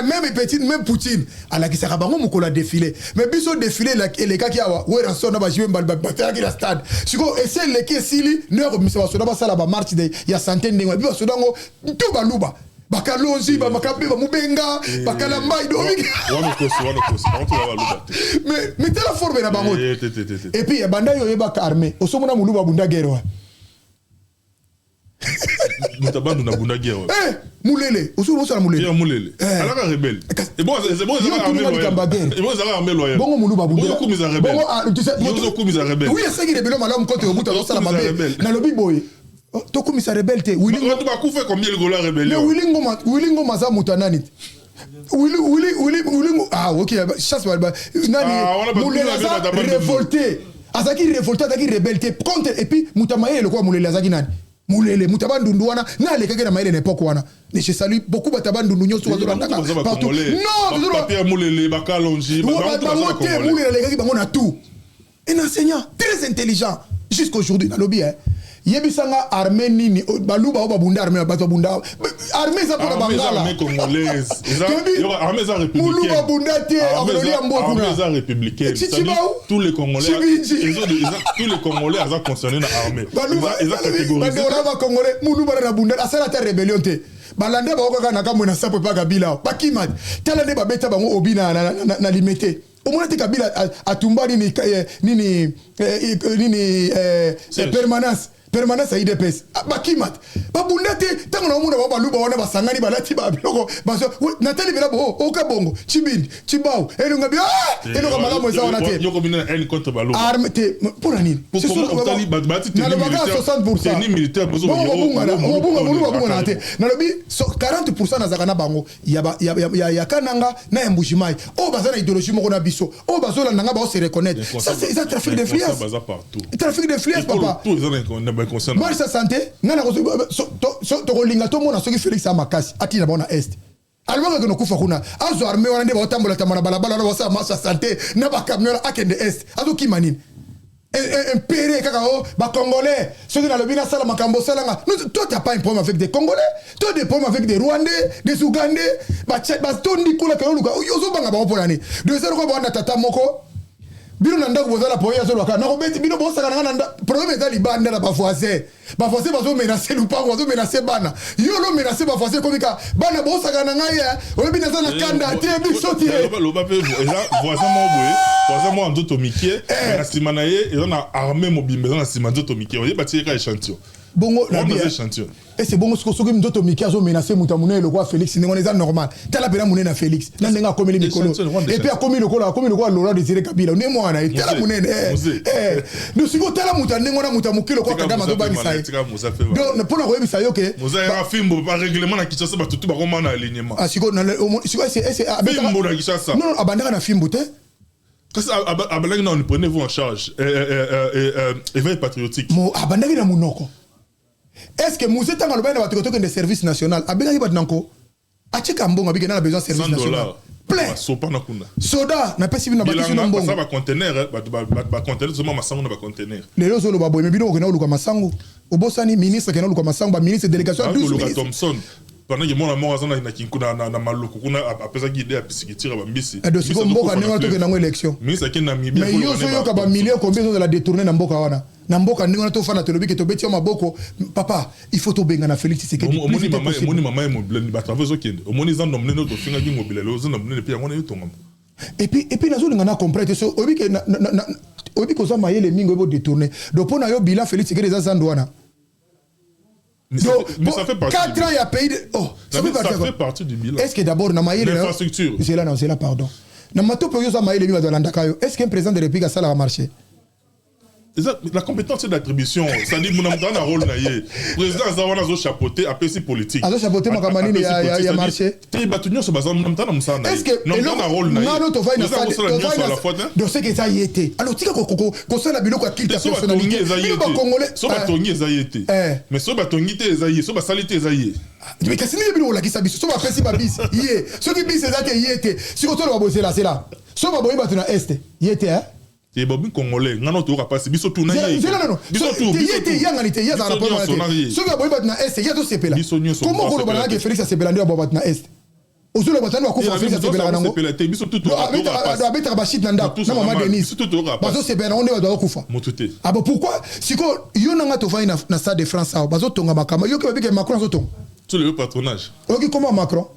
B: même petit même Poutine ala kisaka bango mukola défilé mais biso défilé les gars qui awa wera sona ba jibe bataki la stade siko essaie les kesili ne remisa soda ba sala ba marche de ya centaine de biso soda ngo to baluba bakalonzi ba makabe ba mubenga bakala mai do mais telle forme na bango et puis banda yo yeba ka armée osomona muluba bunda guerre wa
A: mutabandu na bunda guerre
B: mulele osomona sala mulele
A: ya mulele ala ka rebelle et bon c'est bon ça armée loyale
B: bon muluba bunda
A: bon kumisa rebelle
B: bon tu sais
A: yo kumisa rebelle
B: oui c'est qui rebelle malamu kote obuta sala mabe na lobi boy to komisa rebelle te
A: Willy Ngoma ba kufa combien le gola rébellion
B: Willy Ngoma za mutanani Willy ah OK chasse nani mulela za révolté azaki révolté azaki rebelle contre et puis mutamaye le quoi mulela azaki nani mulele mutabandundu wana na le kaka na maile n'époque wana mais je salue beaucoup batabandundu nyoso wazolanga partout non
A: papier mulele bakalonji
B: mulele le kaka bango na tout un enseignant très intelligent jusqu'aujourd'hui na lobby yebisanga armée nini baluba oba bunda armée bato bunda armée za pour bangala
A: armée congolaise armée za républicaine
B: muluba bunda te armée ya mboka
A: armée za républicaine tous les congolais tous les congolais sont concernés dans l'armée ils ont catégorisé
B: ba congolais muluba na bunda asala ta rébellion te balanda ba okaka na kamwe na sapo pa kabila bakima tala ne babeta bango obina na limité au moins kabila atumba nini permanence à IDPS bakimat babundate tango na muna baluba wana basangani balati ba biloko baso Nathalie Belabo oka bongo chibindi chibao elunga bia elunga malamu za wana te
A: yoko bina en contre baluba
B: arme te pour nani
A: c'est sur Nathalie bati te
B: 60%
A: ni militaire bezo
B: bongo te na lobi 40% na zakana bango ya kananga na embujimai o bazana idéologie moko na biso o bazola nanga ba se reconnaître ça c'est ça trafic d'influence trafic d'influence papa moi ça santé ngana ko to kolinga to mona soki Félix Amakasi atina bona est alwa ko kufa kuna azo armée wana nde ba tambola tamana balabala na basa massa santé na ba camion akende est azo kimanine impéré kaka ba congolais ceux qui na lobina sala makambo salanga toi t'as pas un problème avec des congolais toi des problèmes avec des rwandais des ougandais ba tondi kula ka luka yozo banga ba polani de zero ko ba na tata moko bino nanda ko bozala poya zo lwaka na ko beti bino bosaka na nanda problème est libanda na ba voisin bazo menacer lupango bazo menacer bana yo lo menacer ba voisin komika bana bosaka na ngai o bina za na kanda te biso te
A: lo ba pe voisin mo ando tomikie na simanaye et on a armé mobile na simanaye tomikie o yeba tie ka échantillon
B: bongo na échantillon et c'est bon ce que soki mdoto miki azo menacer mutamune le quoi Félix ni on est normal tala pena munene na Félix na ndenga komeli mikolo et puis akomi le quoi Laurent Désiré Kabila ne mo ana tala munene no siko tala mutanengo na mutamukilo kwa kagama do bani sai donc pour na ko yebisa yo ke
A: moza fimbo par règlement na Kinshasa ba tutu ba koma na alignement
B: siko na siko c'est
A: fimbo na Kinshasa
B: non abandaka na fimbo te
A: parce que on prenez-vous en charge éveil patriotique
B: mo abandaki na munoko. Est-ce que Moussa Tanga le bain de des services nationaux a bien batnanko a check un bon avec un besoin de service national plein soda n'a pas si bien battu un bon
A: ça va conteneur va conteneur seulement masango na va conteneur
B: les réseaux le babo mais bino ko na masango obosani ministre ke na luka masango ba ministre délégation 12
A: ministres Thompson pendant que mon amour na kinkuna na maloko kuna apesa guide a pisikitira ba mbisi
B: de siko mboka nengo to ke na élection
A: ministre ke na mibia
B: mais yo so yo ka ba millions combien de la détourner na mboka wana na mboka nengo na to fana to lobi ke to beti o maboko papa il faut to benga na Félix Tshisekedi
A: moni mama mo blend ba travaux okende o moni zan nomne no to finga gi mobile lo zan nomne pe ngona yo tonga
B: et puis nazo linga na comprendre so obi ke obi ko ça maye les mingo détourner donc pour na yo bilan Félix Tshisekedi za zandwana.
A: Mais ça fait partie
B: 4 ans il y a payé
A: ça fait partie du bilan.
B: Est-ce que d'abord na maye
A: l'infrastructure
B: c'est là pardon na mato pour yo ça maye les mingo dans ndaka yo est-ce qu'un président de la République a ça la marché?
A: La compétence d'attribution, c'est-à-dire mon amdana un rôle naïe. Président Zawana zo chapeauté à PC politique.
B: A zo chapeauté ma campagne il y a marché.
A: Très batunion sur bazar mon amdana musa naïe.
B: Est-ce que
A: non un rôle naïe?
B: Non to va na ça de ce que ça y était. Alors tika ko ça la biloko a kilte personnalité. Mais ba congolais
A: so batongi ezayete. Mais so batongi te ezaye, so basalite ezaye.
B: Mais qu'est-ce que biloko la kisa biso so ba pesi ba bis. Yé, so ki bis ezate yete. Si ko to ba bosser là c'est là. So ba boyi batuna est. Yete hein?
A: Et Bobin Congolais, non, tu auras pas si biso tout na yé.
B: Non. Yete yanganité, ya za rapport na yé. So ka boyi batuna est, ya to sepela. Comment ko ba na ke Félix sepela ndio ba batuna est? Ozolo batana wa ko Félix sepela nango.
A: Biso tout aura pas.
B: Abeta ba shit nanda na maman Denis.
A: Tout aura pas.
B: Bazo sepela on doit kufa.
A: Motuté.
B: Ah bon pourquoi siko yo nanga to va na stade de France a bazo tonga makama yo ke ba bike Macron zo tonga.
A: Sur le patronage.
B: OK comment Macron?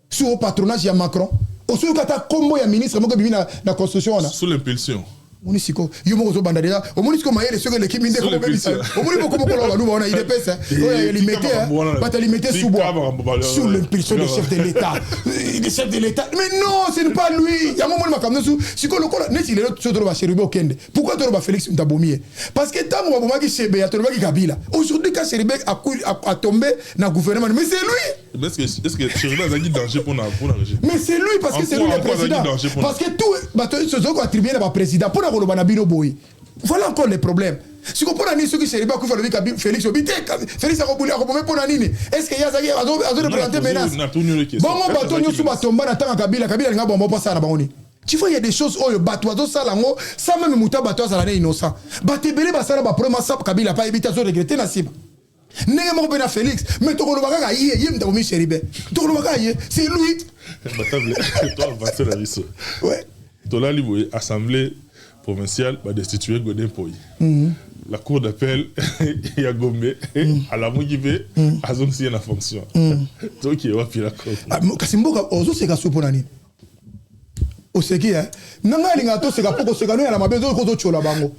B: Sous le patronage ya Macron. Oso kata kombo ya ministre moko bibi na construction ona.
A: Sous l'impulsion.
B: Monisiko yo moko zo banda déjà au monisiko mayele soko l'équipe inde ko bebisa au monisiko ko ko la nous on a il dépêche il limité pas limité sous bois sous l'impulsion du chef de l'état le chef de l'état mais non ce n'est pas lui ya momo makamno sous siko lokola neti le so to ba Cheribe Okende pourquoi to ba Félix Ntabomie parce que tant mo ba ki Chebe ya to ba ki Kabila aujourd'hui quand Cheribe a tombé dans gouvernement mais c'est lui
A: est-ce que Cheribe a dit danger pour la régime
B: mais c'est lui parce que c'est lui le président parce que tout ba to so ko attribuer le président pour voilà encore les problèmes. Si vous prenez ceux qui se réveillent, Félix Obité, Félix Akoboulia, est-ce qu'il y a des représentés menaces? Bon, on va tourner sous Batomba, Nathan Kabila, Kabila, n'a pas passé à la banque. Tu vois, il y a des choses où le bateau salango, ça même mouta bateau salane innocent. Batebele basala ba premier sap Kabila pas éviter de regretter Nassib. N'est pas ben Félix, mais tu le baga yé, yé m'tabomi Cheribe. Tu le baga yé, c'est lui.
A: Toi, Vincent Larisso. Ouais. Tola Liboye, assemblée provinciale, va destituer Godin Poy. La cour d'appel, il y a Gombe, à la Mougibe, à zone si la fonction. Donc, il y a puis la cour.
B: Kasimboka, ozo se kasu ponani. O seki, hein. Nanga lingato se kapoko se kanu ya la mabezo kozo chola bango.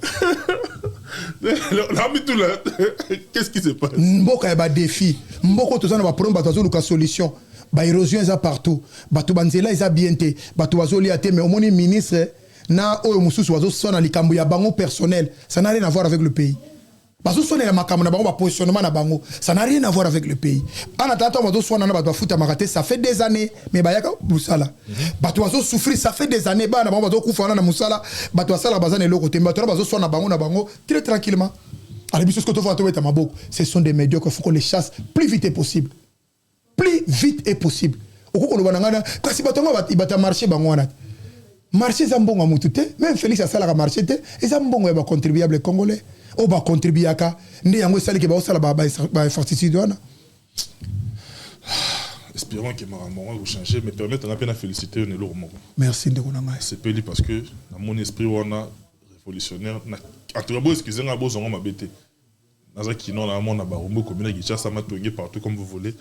A: Qu'est-ce qui se passe?
B: Mboka ya ba défi. Mboko tozana ba problème batazo luka solution. Ba érosion eza partout. Bato banzela eza bien te. Bato bazoli ate mais au moins ministre na oyo mususu wazo sona likambo ya bango personnel, ça n'a rien à voir avec le pays. Bazo sona la makambo na bango ba positionnement na bango, ça n'a rien à voir avec le pays. En attendant bazo sona na bato futa makate, ça fait des années mais bayaka busala. Bato wazo souffrir, ça fait des années ba na bango bazo kufa na musala, bato sala bazana eloko te, bato bazo sona na bango très tranquillement. Alors biso ce que to fa to beta maboko, ce sont des médiocres, il faut qu'on les chasse plus vite possible. Plus vite est possible. Okoko lo bananga kasi bato bata marché bango wana. Marché zambongo mutute, même Félix a sala marché te, et zambongo ya ba contribuable congolais, o ba contribuaka, ndi yango sali ke ba sala ba infrastructure wana.
A: Espérons que Maramora va changer, mais permettre à peine féliciter un élo Moro.
B: Merci de konanga.
A: C'est peli parce que dans mon esprit wana révolutionnaire, en tout cas excusez-moi bo zongo mabete. Naza kino na mon na barombo commune gicha sama tongi partout comme vous voulez,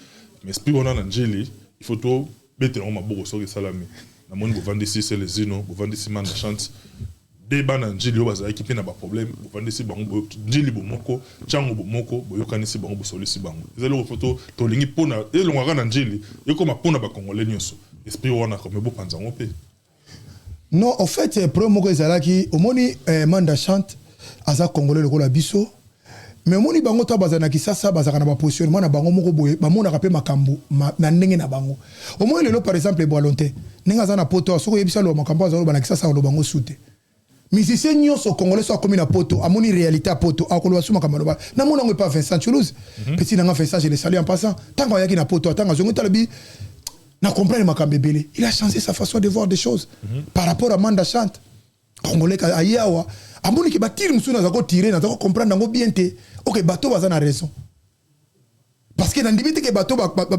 A: mais esprit wana na njeli, il faut tout bete na maboko so salami. Na moni bovandisi c'est les zino bovandisi man na chante débat na njili yo bazali ki pe na ba problème bovandisi bango njili bomoko chango bomoko boyokanisi bango bosolisi bango ezali ko photo to lingi pona elongaka na njili ekoma pona ba congolais nyonso esprit wana comme bo panzango pe
B: non en fait problème moko ezalaki omoni manda chante aza congolais lokola biso mais moni bango to bazana kisasa bazaka na ba positionnement na bango moko boye ba mona kapé makambo na ndenge na bango au moins lelo par exemple Boalonté ninga za na poto soko yebisa lo makambo azalo bana kisasa lo bango sute musicien nyonso congolais so komi na poto amoni réalité a poto akolo suma kamalo ba na mona ngo pas Vincent Toulouse petit nanga Vincent je le salue en passant tango yaki na poto tango zongo talobi na comprendre makambo belé il a changé sa façon de voir des choses par rapport à Manda Chante congolais ka ayawa amoni ke batiri musuna za ko tirer na za ko comprendre ngo bien te OK bato baza na raison parce que dans limite que bato bato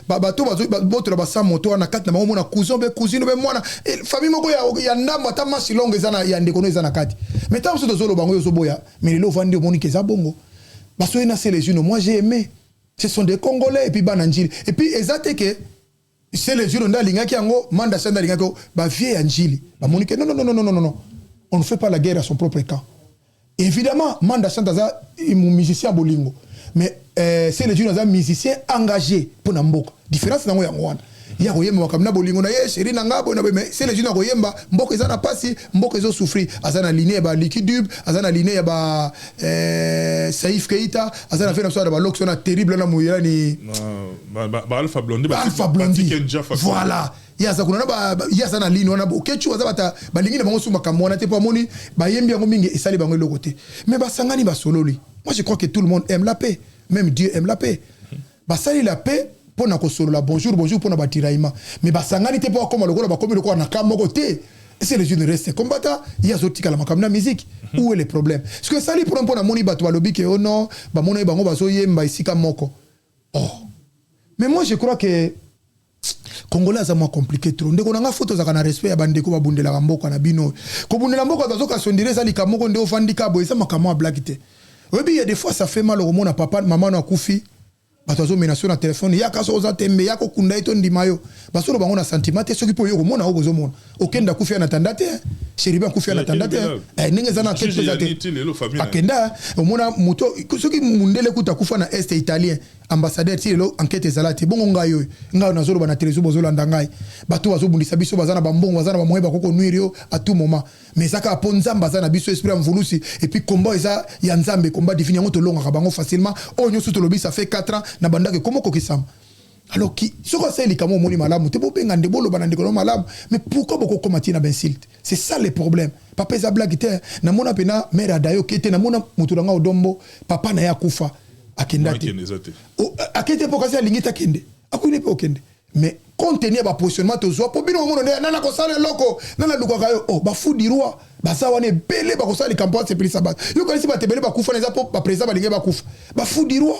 B: bato ba sa moto na kati na bango na cousin be cousine be mwana famille moko ya ndamba ta masi longue ezana ya ndeko no ezana kati mais tant que zolo bango yo boya mais le vandi omoni ke za bongo baso ina c'est les unes moi j'ai aimé ce sont des congolais et puis bananjili et puis exacte que c'est les unes ndalinga ki yango Manda Chante ndalinga ko ba vie ya njili ba moni ke non on ne fait pas la guerre à son propre camp. Évidemment, Manda Chantaza est musicien à Bolingo. Mais c'est les jeunes musiciens engagés pour Namboka. Différence dans le monde. Il y a Royemba comme Nabolingo, Chéri Nangabo, mais c'est les jeunes Royemba, Mbok ils en a passé, Mbok ils ont souffert. Azana liné ba Liquid Dub, Azana liné ba Saïf Keita, Azana fait une sorte de l'oxona terrible na Mouyela ni.
A: Alpha Blondie.
B: Alpha Blondie. Voilà. Il y a ça qu'on a il y a ça na ligne on a beaucoup de choses bata balingi na bango suma kamona te pa moni ba yembi yango mingi et ça les bango le côté. Mais ba sangani ba sololi. Moi je crois que tout le monde aime la paix. Même Dieu aime la paix. Ba sali la paix pour na ko solo bonjour bonjour pour na batiraima. Mais ba sangani te pa comme le ko ba comme le ko na kamoko te. C'est les jeunes restent combattants, il y a zotika la makamna musique. Où est le problème? Parce que ça li pour na moni ba to lobi que oh non, ba mona bango ba so yemba isika moko. Oh. Mais moi je crois que Congolais c'est moins compliqué trop. Ndeko nanga photo za kana respect ya bandeko ba bundela mboka na bino. Ko bundela mboka bazoka sondire ça likamoko nde ofandika boy ça makamo blague te. Oui, il y a des fois ça fait mal au monde à papa maman na kufi. Batazo menation na téléphone ya kaso za tembe ya ko kunda ito ndimayo. Basolo bango na sentiment te soki po yo mona o bozo mona. Okenda kufi na tandate. Cheriba kufi na tandate. Ninge zana quelque chose ate. Akenda o mona moto soki mundele kuta kufa na est italien. Ambassadeur ti lo enquête ezalati bongo ngayo ngayo nazolo bana téléso bozolo ndangai bato bazo bundisa biso bazana bambongo bazana ba moyeba koko nuirio à tout moment mais ça ka ponza bazana biso esprit mvulusi et puis combat eza ya nzambe combat défini ngo to longa bango facilement onyo suto lobi ça fait 4 ans na bandake comment kokisam alors qui soko c'est likamo moni malamu te bobenga ndebolo bana ndeko malamu mais pourquoi beaucoup commatir na bensilte c'est ça le problème papa eza blague te na mona pena mère adayo kete na mona mutulanga odombo papa na ya kufa akendate akete pokasi alingita kende akune pe okende mais contenir ba positionnement to zo po bino mono nana ko sala loko nana lukaka yo oh ba fudi roi ba sawa ne bele ba ko sala campagne c'est pris ba yo kalisi ba tebele ba kufa neza po ba président ba linge ba kufa ba fudi roi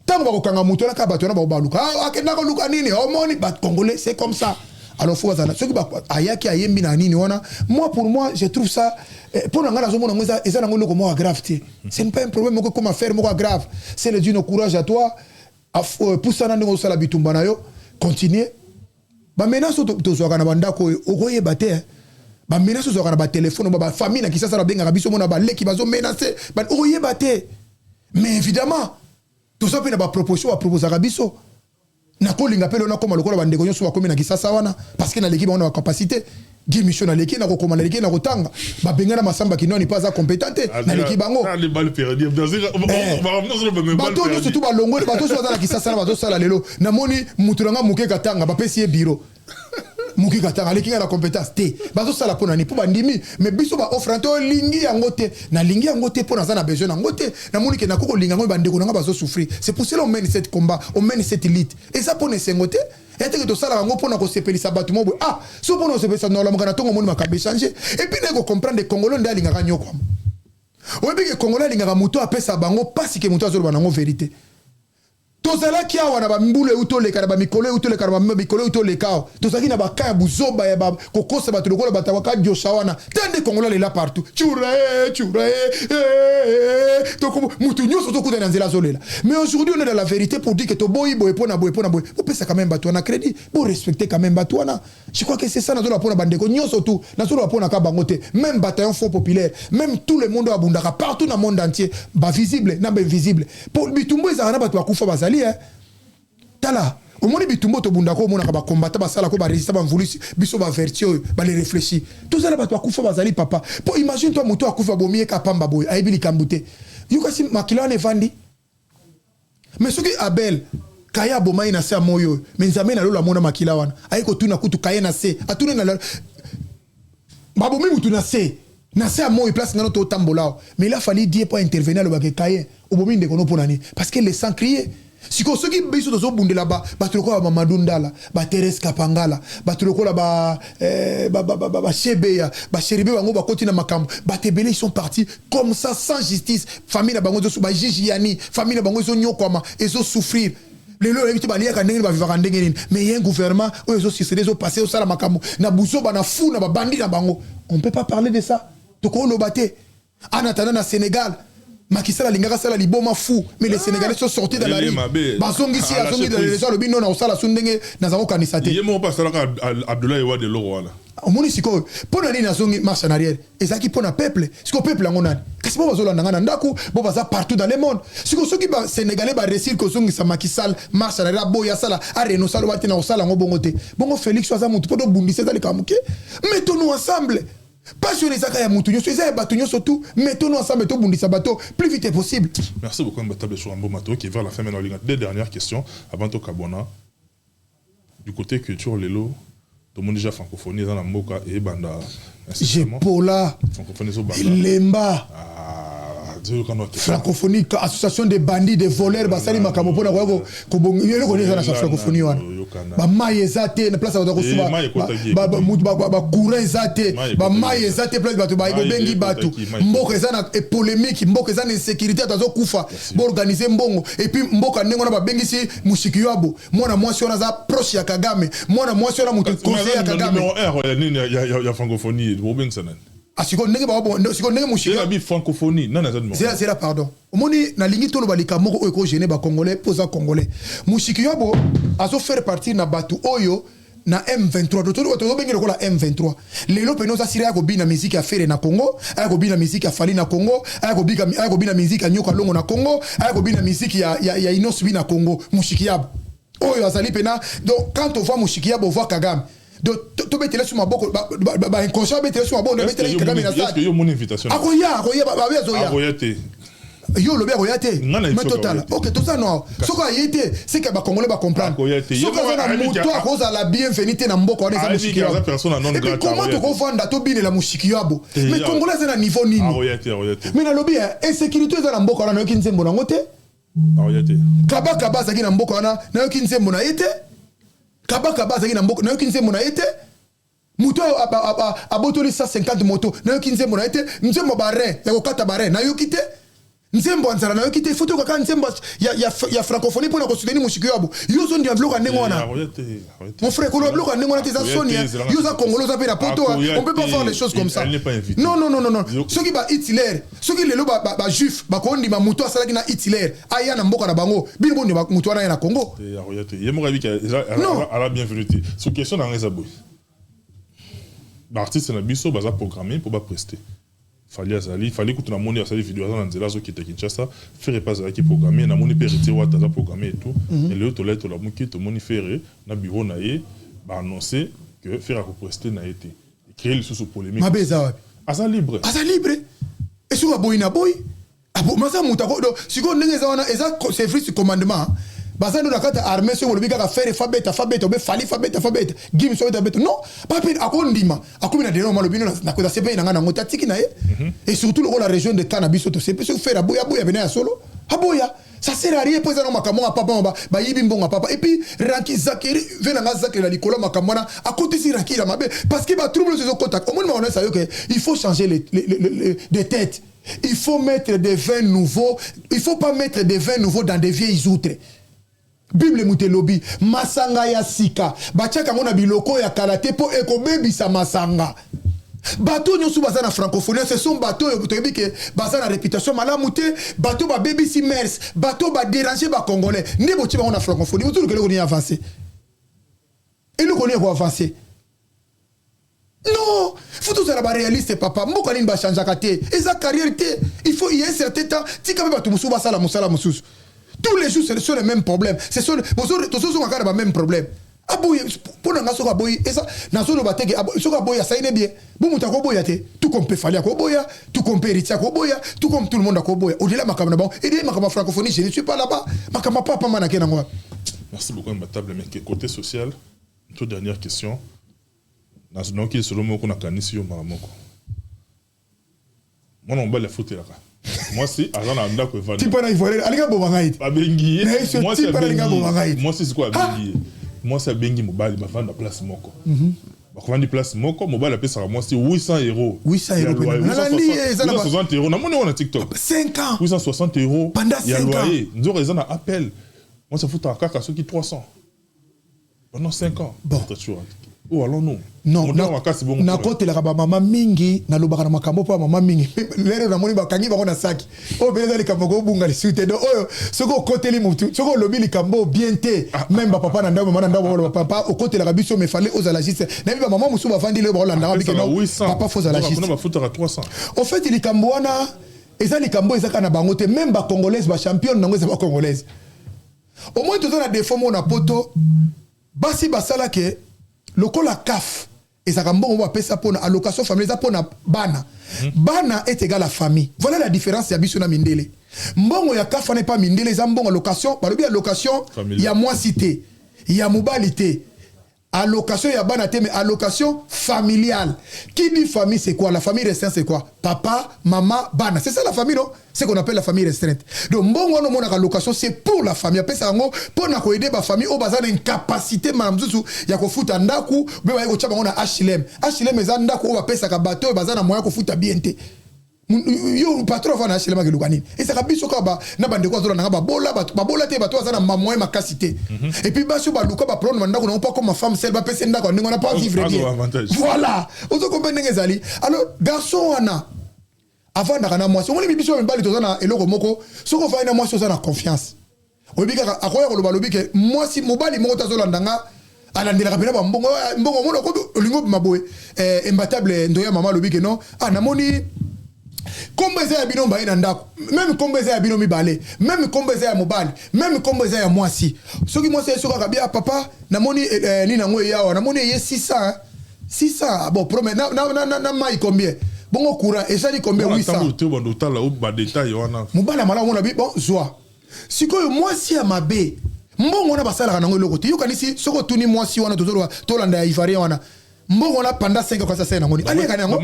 B: tango ba ko kanga muto na ka ba to na ba luka akenda ko luka nini o moni ba congolais c'est comme ça. Alors faut ça ceux qui ba ayaki ayembi na nini wana moi pour moi je trouve ça pour ngana zo mona ngoza eza ngolo ko mo grave c'est pas un problème ko comment faire mo grave c'est le Dieu courage à toi poussa na ngo sala bitumba na yo continuer ba menace to zo kana banda ko okoye bate ba menace zo kana ba téléphone ba famille na kisasa la benga biso mona ba leki bazo menacer ba okoye bate mais évidemment tout ça peut na ba proposition à proposer à biso na kolinga pelo na koma lokola bandeko nyoso bakomi na kisasa wana parce que na l'équipe on a capacité mission na l'équipe na ko koma na l'équipe na kotanga ba benga na masamba qui n'est pas compétent na l'équipe bango
A: les balles perdues bien sûr on va revenir sur le même balle
B: bato surtout ba longo bato so na kisasa na bato sala lelo na moni mutulanga muke katanga ba pesi bureau muke katanga l'équipe na compétence té bato sala pona ni pour bandimi mais biso ba offre to lingi yango te na lingi yango te pona za na besoin yango te na moni ke na ko linga ngo bandeko na bazo souffrir c'est pour cela on mène cette combat on mène cette lutte et ça pona sengote et que to sala ngo pona ko sepelisa bato mo ah so pona sepelisa no la mokana tongo moni makabe changer et puis nego comprendre les congolais nda linga nyoko oyebi ke congolais linga muto apesa bango parce que muto azolo bango vérité tozala kia wana ba mbule utoleka ba mikolo utoleka ba mikolo utoleka tozaki na ba kaya buzoba ya ba kokosa ba tulokola batawaka joshawana tande congolais les là partout churae to comme mutu nyoso to kuta na nzela zolela mais aujourd'hui on est dans la vérité pour dire que to boy pona boy vous pesa quand même bato na crédit pour respecter quand même bato na je crois que c'est ça na zola pona bandeko nyoso tout na zola pona ka bangote même bataillon fond populaire même tout le monde abundaka partout dans le monde entier ba visible na ba invisible pour bitumbo ezana bato bakufa bazali tala au monde bitumbo to bunda ko mona ka ba combattre ba sala ko ba résister ba mvulusi biso ba vertu ba les réfléchir tout ça là ba to akufa bazali papa pour imagine toi moto akufa bomie ka pamba boy ayibili kambute yukasi makila ne vandi mais ce qui Abel kaya bomai na sa moyo mais nzamena lola mona makila wana ayiko tuna kutu kaya na se atuna na ba bomi mutu na se à moi place ngano to tambola mais il a fallu dire pour intervenir le ba kaya au bomi de kono ponani parce que les sang crier si ceux qui biso to zo bunde là-bas batuloko ba Mamadou Ndala ba Thérèse Kapangala batuloko là ba Chebeya ba Cheribe bango ba koti na makambo ba tebele ils sont partis comme ça sans justice famille na bango zo ba Jijiani famille na bango zo nyokoma et zo souffrir les lois éviter ba liaka ndenge ba vivre ndenge nini mais il y a un gouvernement où ils ont succédé zo passer au sala makambo na buso ba na fou na ba bandi na bango on peut pas parler de ça to ko lo baté en attendant na Sénégal Macky Sall alingaka sala liboma fou, mais les Sénégalais sont sortis dans la rue. Bazongi si azongi dans les le bino na osala sundenge na zako kanisa te.
A: Yemo pas sala Abdoulaye Wade le roi là.
B: Omoni siko pona nini azongi marche en arrière. Ezaki pona peuple, siko peuple ngo nani. Kasi bo bazolanda ngana ndaku, bo baza partout dans le monde. Siko soki ba Sénégalais ba réussir ko zongi sa Macky Sall marche en arrière boya sala a renoncer lo bati na osala ngo bongo te. Bongo Félix aza mutu podo bundisa zali kamuke. Mettons-nous ensemble. Pas sur les accords à Moutounio, sur les accords surtout, mettons-nous ensemble, mettons Bundisa bateau, plus vite possible.
A: Merci beaucoup, Mbatable Chourambo Mato, qui est vers la fin maintenant. Deux dernières questions avant ton Kabona. Du côté culture, Lelo, tout le monde déjà francophonie, dans la Moka et Banda.
B: J'ai Paula, Lemba. Francophonie, association des bandits, des voleurs, Basali Makamopona, Kobongi, on est dans la francophonie. Ba maye zate na place ba kosuba ba mutu ba courant zate ba maye zate place ba to ba bengi batu mboka ezana polémique mboka ezana insécurité atazo kufa bo organiser mbongo et puis mboka nengo na ba bengi si mushiki yabo mwana mwasi ona za proche ya Kagame mwana mwasi ona mutu conseiller ya Kagame
A: ya francophonie bo bensana
B: asiko ndenge ba bon siko ndenge mushiki
A: ya bi francophonie non
B: c'est là pardon omoni na lingi tolo balika moko eko gêner ba congolais posa congolais mushiki yabo azo faire partie na batu oyo na M23 to bengi lokola M23 lelo peno za siria ko bina musique ya fere na Congo aya ko bina musique ya Fali na Congo aya ko bina musique ya Nyoka Longo na Congo aya ko bina musique ya Inos bi na Congo mushiki yabo oyo azali pena donc quand on voit mushiki yabo on voit Kagame donc to betele sur ma boko ba inconscient betele sur ma boko betele Kagame na ça
A: est-ce que yo mon invitation
B: akoya ba bezoya
A: akoyate
B: yo le royauté mais total OK tout ça non ce qu'on a été c'est que ba congolais ba comprendre ce qu'on a moto à cause à la bienvenue na mboko on est mushiki yabo et puis comment to vendre to bine la mushiki yabo mais congolais c'est na niveau nini mais na lobby insécurité za na mboko on a yoki nzembo na ngote kaba zaki na mboko na yoki nzembo na yete kaba zaki na mboko na yoki nzembo na yete muto abotoli 150 moto na yoki nzembo na yete nzembo bare ya kokata bare na yoki te nzembo anzala na yoki te foto kaka nzembo ya francophonie pour na soutenir mushiki yabo yo zo ndia vloga nengo wana mon frère ko vloga nengo na te za sonia yo za congolo za pe na poto on peut pas faire les choses comme ça non soki ba Hitler soki lelo ba juif ba ko ndima muto asala na Hitler aya na mboka na bango bino bondi ba muto wana na Congo
A: yemo rabi ka ala bienvenue sur question na ngeza boy ba artiste na biso baza programmer pour ba prester fallait que tu moni asali vidéo dans nzela zo kita Kinshasa faire pas avec programmer na moni héritier wa ta programmer et tout et le to la muki to moni faire na bureau na ye ba annoncer que faire à prester na été créer le sous polémique
B: mabeza
A: asa libre
B: et sur boy na boy abo masa mutako do siko ndenge za wana eza c'est free commandement bazano na kata armée so lobika ka faire fabeta be fali fabeta gim so beta non pas pe akondima akomi na deno malobino na ko da sepe na ngana ngota tiki na et surtout la région de cannabis to sepe so faire aboya bena ya solo aboya ça sert à rien poser na makamwa papa ba yibi mbonga papa et puis Ranki Zakeri vena nga Zakeri la likolo makamwana à côté si Ranki la mabe parce que ba trouble ce contact au moins on ça que il faut changer les têtes. Il faut mettre des vins nouveaux, il faut pas mettre des vins nouveaux dans des vieilles outres. Bible mutelobi masanga ya sika bachaka ngona biloko ya karate po ekobebisa masanga bateau nyosu baza na francophonie ce sont bateau toyebi ke baza na réputation malamu te bateau ba bebisi mers bateau ba déranger ba congolais ndi bochi ba na francophonie mutu lokele koni avancer et nous connait ko avancer non faut tout ça la réaliste papa mboka nini ba changer kate eza carrière te il faut y a un certain temps tika ba batu musu ba sala musala mususu. Tous les jours, ce sont les mêmes problèmes. Ce sont les mêmes problèmes. Pour nous, ça tout comme peut faire tout comme peut hériter tout comme tout le monde au-delà de francophonie, je ne suis pas là-bas.
A: Merci beaucoup, Mbatable. Mais côté social, toute dernière question. Dans qui est selon moi qu'on a canissi au Maramoko. Moi, on va la foutre là. Moi si azana anda ko vendre.
B: Tipo na ivoire, alinga bobangai.
A: Abengi. Moi c'est quoi abengi? Moi c'est abengi mobali ba vendre place moko. Ba ko vendre place moko, mobali apesa moi c'est 800 €.
B: 800 €.
A: 860 €. Na moni on TikTok.
B: 5 ans.
A: 860 €.
B: Pendant 5 ans.
A: Nzo ezana appel. Moi ça fout en kaka ceux qui 300. Pendant 5 ans.
B: Bon.
A: Oh, allons-nous.
B: Non, na kote la mama mingi na lobaka na makambo pa mama mingi. Lero na moni bakangi ba na saki. O beza li kambo bunga li sute do oyo soko kote li mutu. Soko lobi li kambo bien te. Même ba papa na ndabo mama na ndabo papa o kote la biso me fallait aux alagiste. Na ba maman musu ba fandi le ba landa biki no. Papa faut alagiste.
A: On va foutre à 300.
B: Au fait li kambo wana eza li kambo eza kana bango te même ba congolaise ba champion nango eza ba congolaise. Au moins tout na défaut mon poto basi basala ke lokola CAF et ça on va payer ça pour allocation familiale ça pour bana bana est égal à famille. Voilà la différence ya biso na mindele mbongo ya CAF n'est pas mindele za mbongo allocation ba lobi allocation ya moi cité ya mobalité allocation ya bana te mais allocation familiale. Qui dit famille c'est quoi? La famille restreinte c'est quoi? Papa, maman, bana. C'est ça la famille non? C'est qu'on appelle la famille restreinte. Donc mbongo no mona allocation c'est pour la famille. Après ça ngo pour na ko aider ba famille au bazana incapacité mamzusu ya ko futa ndaku be ba ko chaba ngona HLM. HLM eza ndaku o ba pesa ka bateau bazana moya ko futa BNT. Yo patron fa na HLM ke lukani. Et ça ka biso ka ba na bande ko zola na ba bola te bateau bazana moya makasité. Et puis ba so ba luka ba prendre ndaku na pas comme ma femme seule ba pesa ndaku on n'a pas vivre bien. Voilà. Ozo comprendre ngezali. Alors garçon wana avant d'arrêter moi, si on est biso mbali tozana eloko moko, soko fa ina moi so na confiance. Obika akoya ko lobalobi ke moi si mobali moko tazolandanga alandela kapena ba mbongo mona ko lingo maboye imbattable ndoya mama lobi ke non namoni kombeza ya bino mbaye na ndako même kombeza ya bino mibale même kombeza ya mobali même kombeza ya mwasi soki mwasi soka kabia papa namoni ni nango yawa namoni ye 600 bon promet na mai combien bon courant et ça dit combien 800 mobala mala mona bi bon joie sikoyo mwasi ya mabe mbongo na basala nango lokoti yo kanisi soko tuni mwasi wana tozolo tolanda ya ivarien wana mbongo na panda 5 kwa sasa na ngoni aliaka nango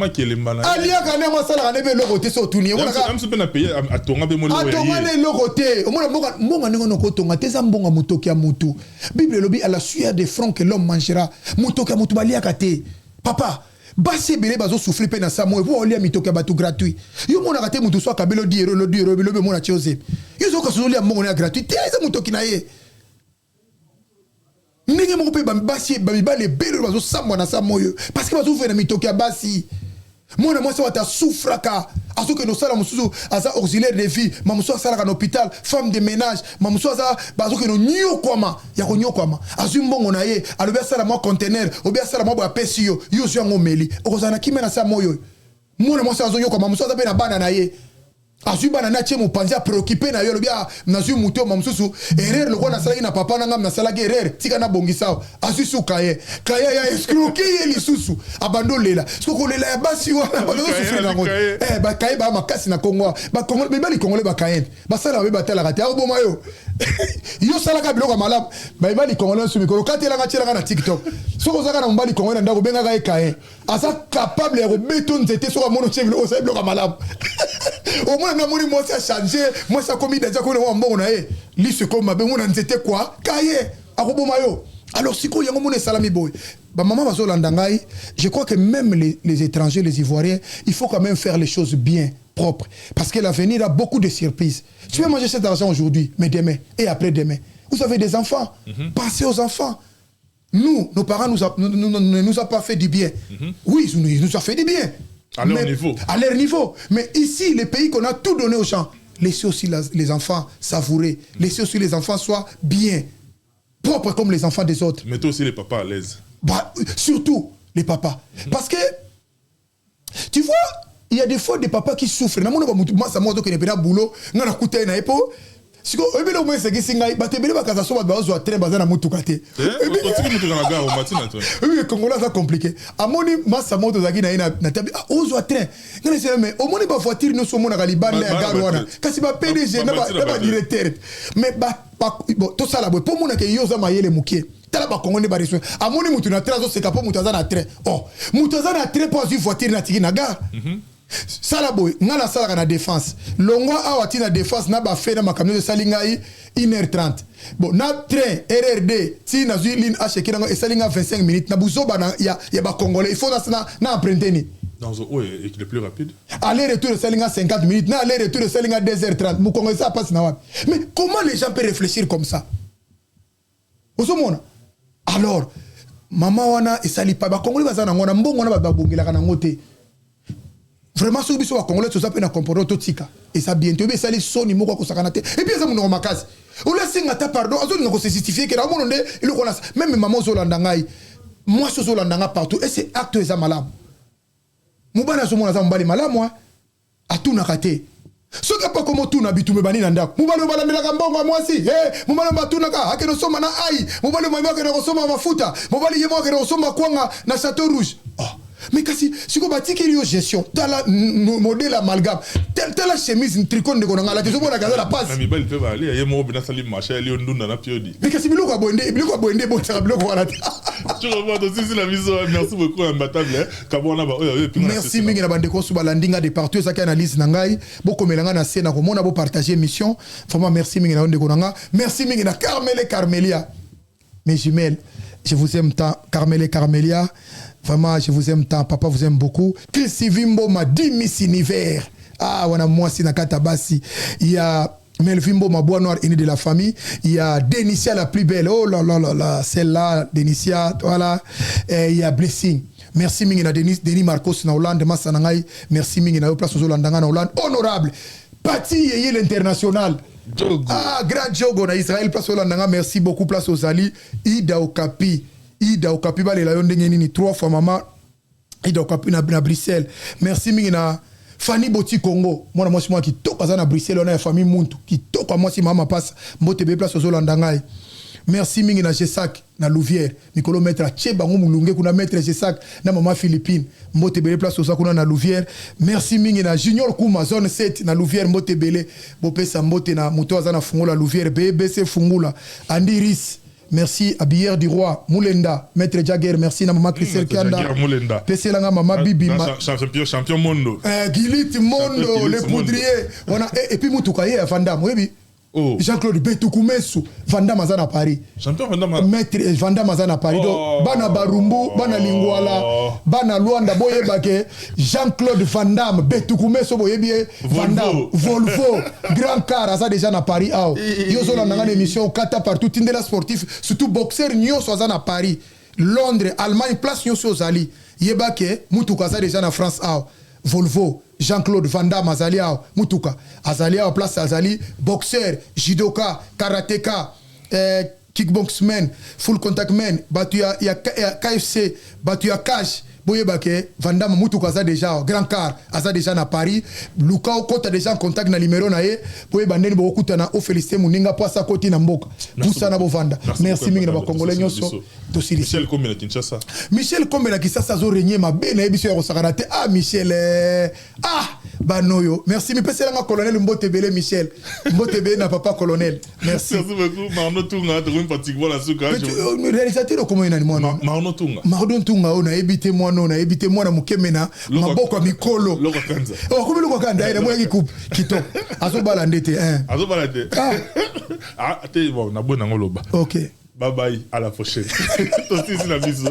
B: aliaka nango sala kanebe lokoti so tuni
A: on a amse pena payer atonga be mo lo ya
B: atonga le lokoti omona mbongo nango nokotonga teza mbongo mutoki ya mutu bible lobi à la sueur des fronts que l'homme mangera mutoki ya mutu baliaka te papa basi bele bazo souffler pe na sa mo po olia mitoka batu gratuit yo mona kate mutu so kabelo diero lo be mona chose yo zo ka so olia mbongo na gratuit te eza mutoki na ye ndenge moko pe basi bale belo bazo samwa na sa moyo parce que bazo faire na mitoka basi mona moi ça va ta souffraka aso que no sala mususu asa auxiliaire de vie mamuso sala ka hôpital femme de ménage mamuso asa bazo que no nyokwama ya ko nyokwama azu mbongo na ye alobi sala mo conteneur obi sala mo ba pesio yo zo ngomeli okozana kimena sa moyo mona moi ça azo nyokwama mamuso asa be na bana na ye azu bana na chemo panza préoccupé na yo lobi na zu muto mamususu erreur le ko na sala na papa na ngam na sala erreur tika na bongisa azu su kaye ya escroquer li susu abando lela soko lela ya basi wana ba souffrir na ngoni ba kaye ba makasi na Congo ba Congo be bali Congolais ba kaye ba sala be batala kati a boma yo yo sala ka biloko malab ba bali Congolais su mikolo katela nga tshela na TikTok soko zaka na mbali Congolais ndako benga ka kaye asa capable ya ko beton zete soko mono tshela o sa biloko malab au moins na moni moi ça a changé moi ça commis déjà ko na mbongo na ye li se comme mabe mona nzete quoi kaye akoboma yo alors siko yango mona salami boy ba maman bazo landangai je crois que même les étrangers les ivoiriens il faut quand même faire les choses bien propres parce que l'avenir a beaucoup de surprises tu peux manger cet argent aujourd'hui mais demain et après demain vous avez des enfants pensez aux enfants nous nos parents ne nous a pas fait du bien oui ils nous a fait du bien
A: à leur niveau.
B: À leur niveau. Mais ici, les pays qu'on a tout donné aux gens, laissez aussi les enfants savourer. Laissez aussi les enfants soient bien, propres comme les enfants des autres.
A: Mettez aussi les papas à l'aise.
B: Bah, surtout les papas. Parce que, tu vois, il y a des fois des papas qui souffrent. Boulot, siko ebe lo mwese kisinga batebele bakaza so bazo a train bazana mutuka te
A: otiki mutuka na gare matina to
B: oui Congola ça compliqué amoni massa moto zaki na tabi ozo a train ngene se mais omoni ba voiture no so mona kalibane ya gare wana kasi ba PDG na ba directeur mais ba to sala bo po mona ke yoza mayele mukie tala ba Congo ne ba reso amoni mutu na train zo se kapo mutu azana train oh mutu azana train po azu voiture na tiki na gare sala boy ngala sala na défense longwa awati na défense na ba fait na makamyo de salingai 1h30 bon na train RRD ti na zu ligne H qui na salinga 25 minutes na buzoba na ya ba congolais il faut na emprunter ni
A: dans et le plus rapide
B: aller retour de salinga 50 minutes na aller retour de salinga 2h30 mu congolais ça passe na wa mais comment les gens peuvent réfléchir comme ça osomona alors maman wana esali pa ba congolais bazana ngona mbongo na ba bongelaka na ngote vraiment soki biso ba congolais toza pe na comportement totika et ça bientôt be sali soni moko ko sakana te et puis ça munoko makasi ola singa ta pardon azo ngako se justifier que na mono nde il ko lasa même maman zo landa ngai moi so zo landa nga partout et c'est acte eza malamu mubana zo mona za mbali malamu atuna kate soki apa komo tuna bitume bani na ndako mubalo balandelaka mbongo mwasi mubalo batunaka akeno soma na ai mubalo mama akeno kosoma mafuta mubalo yemo akeno kosoma kwanga na Château Rouge mais kasi siko batiki rio gestion tala modèle amalgame tala chemise tricot de konanga la tezo bona kaza la passe
A: mi bali pe ba ali yemo bina sali marché ali ondunda na piodi
B: mais kasi biloko abonde bo tara biloko wana
A: tu revois aussi la vision merci beaucoup imbattable kabona ba
B: merci mingi na bande ko su balandinga de partout ça qui analyse na ngai bo komelanga na scène ko mona bo partager mission vraiment merci mingi na onde konanga merci mingi na Carmelia mes jumelles je vous aime tant Carmelia. Vraiment, je vous aime tant. Papa vous aime beaucoup. Chrissy Vimbo m'a dit Miss Univers. Ah, on a moi, Sinakatabasi. Il y a Melvimbo, ma bois noire aînée de la famille. Il y a Denicia la plus belle. Oh là là là là. Celle-là, Denicia, voilà. Et il y a Blessing. Merci Mingina Denis Marcos na Hollande. Massanangai. Merci Mingina. Place aux Hollandais na Hollande. Honorable. Pati Yeye l'international. Jogo. Ah, grand Jogo na Israël. Place aux Hollandais. Merci beaucoup. Place aux Ali. Ida Okapi. Ida Okapi ba lela yonde ngeni 3 fois maman Ida Okapi na Bruxelles merci mingi na Fanny Boti Congo mwana mwasi mwa kitoko za na Bruxelles on a famille muntu kitoko mwasi mama passe mbote be place ozolanda ngai merci mingi na Jesak na Louvière Mikolo maître Cheba ngumulunge kuna maître Jesak na mama Philippine mbote be place ozakuna na Louvière merci mingi na Junior Kuma zone 7 na Louvière mbote bele bopesa mbote na muto za na fungula Louvière BBC fungula Andiris. Merci à Bière du Roi, Moulenda, Maître Jagger, merci à Maman Christelle Kanda. PC Langa, Maman Bibi.
A: Champion Mondo.
B: Gilit Mondo, les poudriers. Et puis Moutoukaye à Vandam, oui. Jean-Claude Betoukoumessou, Vandam Azana Paris.
A: Champion Vandam.
B: Maître Vandam Azana Paris. Bana Barumbu, Bana Lingwala, Bana Luanda, Boyebake, Jean-Claude Vandam, Betoukoumessou, Boyebie, Vandam, Volvo, Grand Car, Aza déjà à Paris. Yozo la émission, Kata partout, Tindela sportif, surtout boxeur, Nyo Soazan à Paris, Londres, Allemagne, place Nyo Sozali, Yebake, Moutoukaza déjà en France. Volvo, Jean-Claude Van Damme, Azali, Mutuka, Azali, place Azali, boxeur, judoka, karateka, kickboxman, full contact man, battu à KFC, battu à Cash, Boyebake, Van Damme, Mutuka, Aza déjà, Grand Car, Aza déjà à Paris, Luka, quand tu déjà en contact na numéro nae, Boyebanden, beaucoup t'en a félicité, Mouninga, Poissa, Koti, Namboka, Boussana Bovanda. Merci, Minga, Congolais, Nyoso.
A: Michel Kombe na Kinshasa.
B: Michel Kombe na Kinshasa zo régné ma bena ebiso ya kosakarate Michel banoyo merci mi pese nga colonel Mbotebele Michel Mbotebele na papa colonel merci
A: beaucoup Marno Tunga to pratiquement la souka
B: réalisateur comment ina ni mwana
A: Marno
B: Tunga ona ebite mwana mukemena maboko ya mikolo
A: loko kanza
B: komi loko kanda ina mwana coupe kitoko azo balande te
A: te bon na bona ngoloba
B: OK
A: bye bye à la prochaine. Toi aussi, c'est la bisou.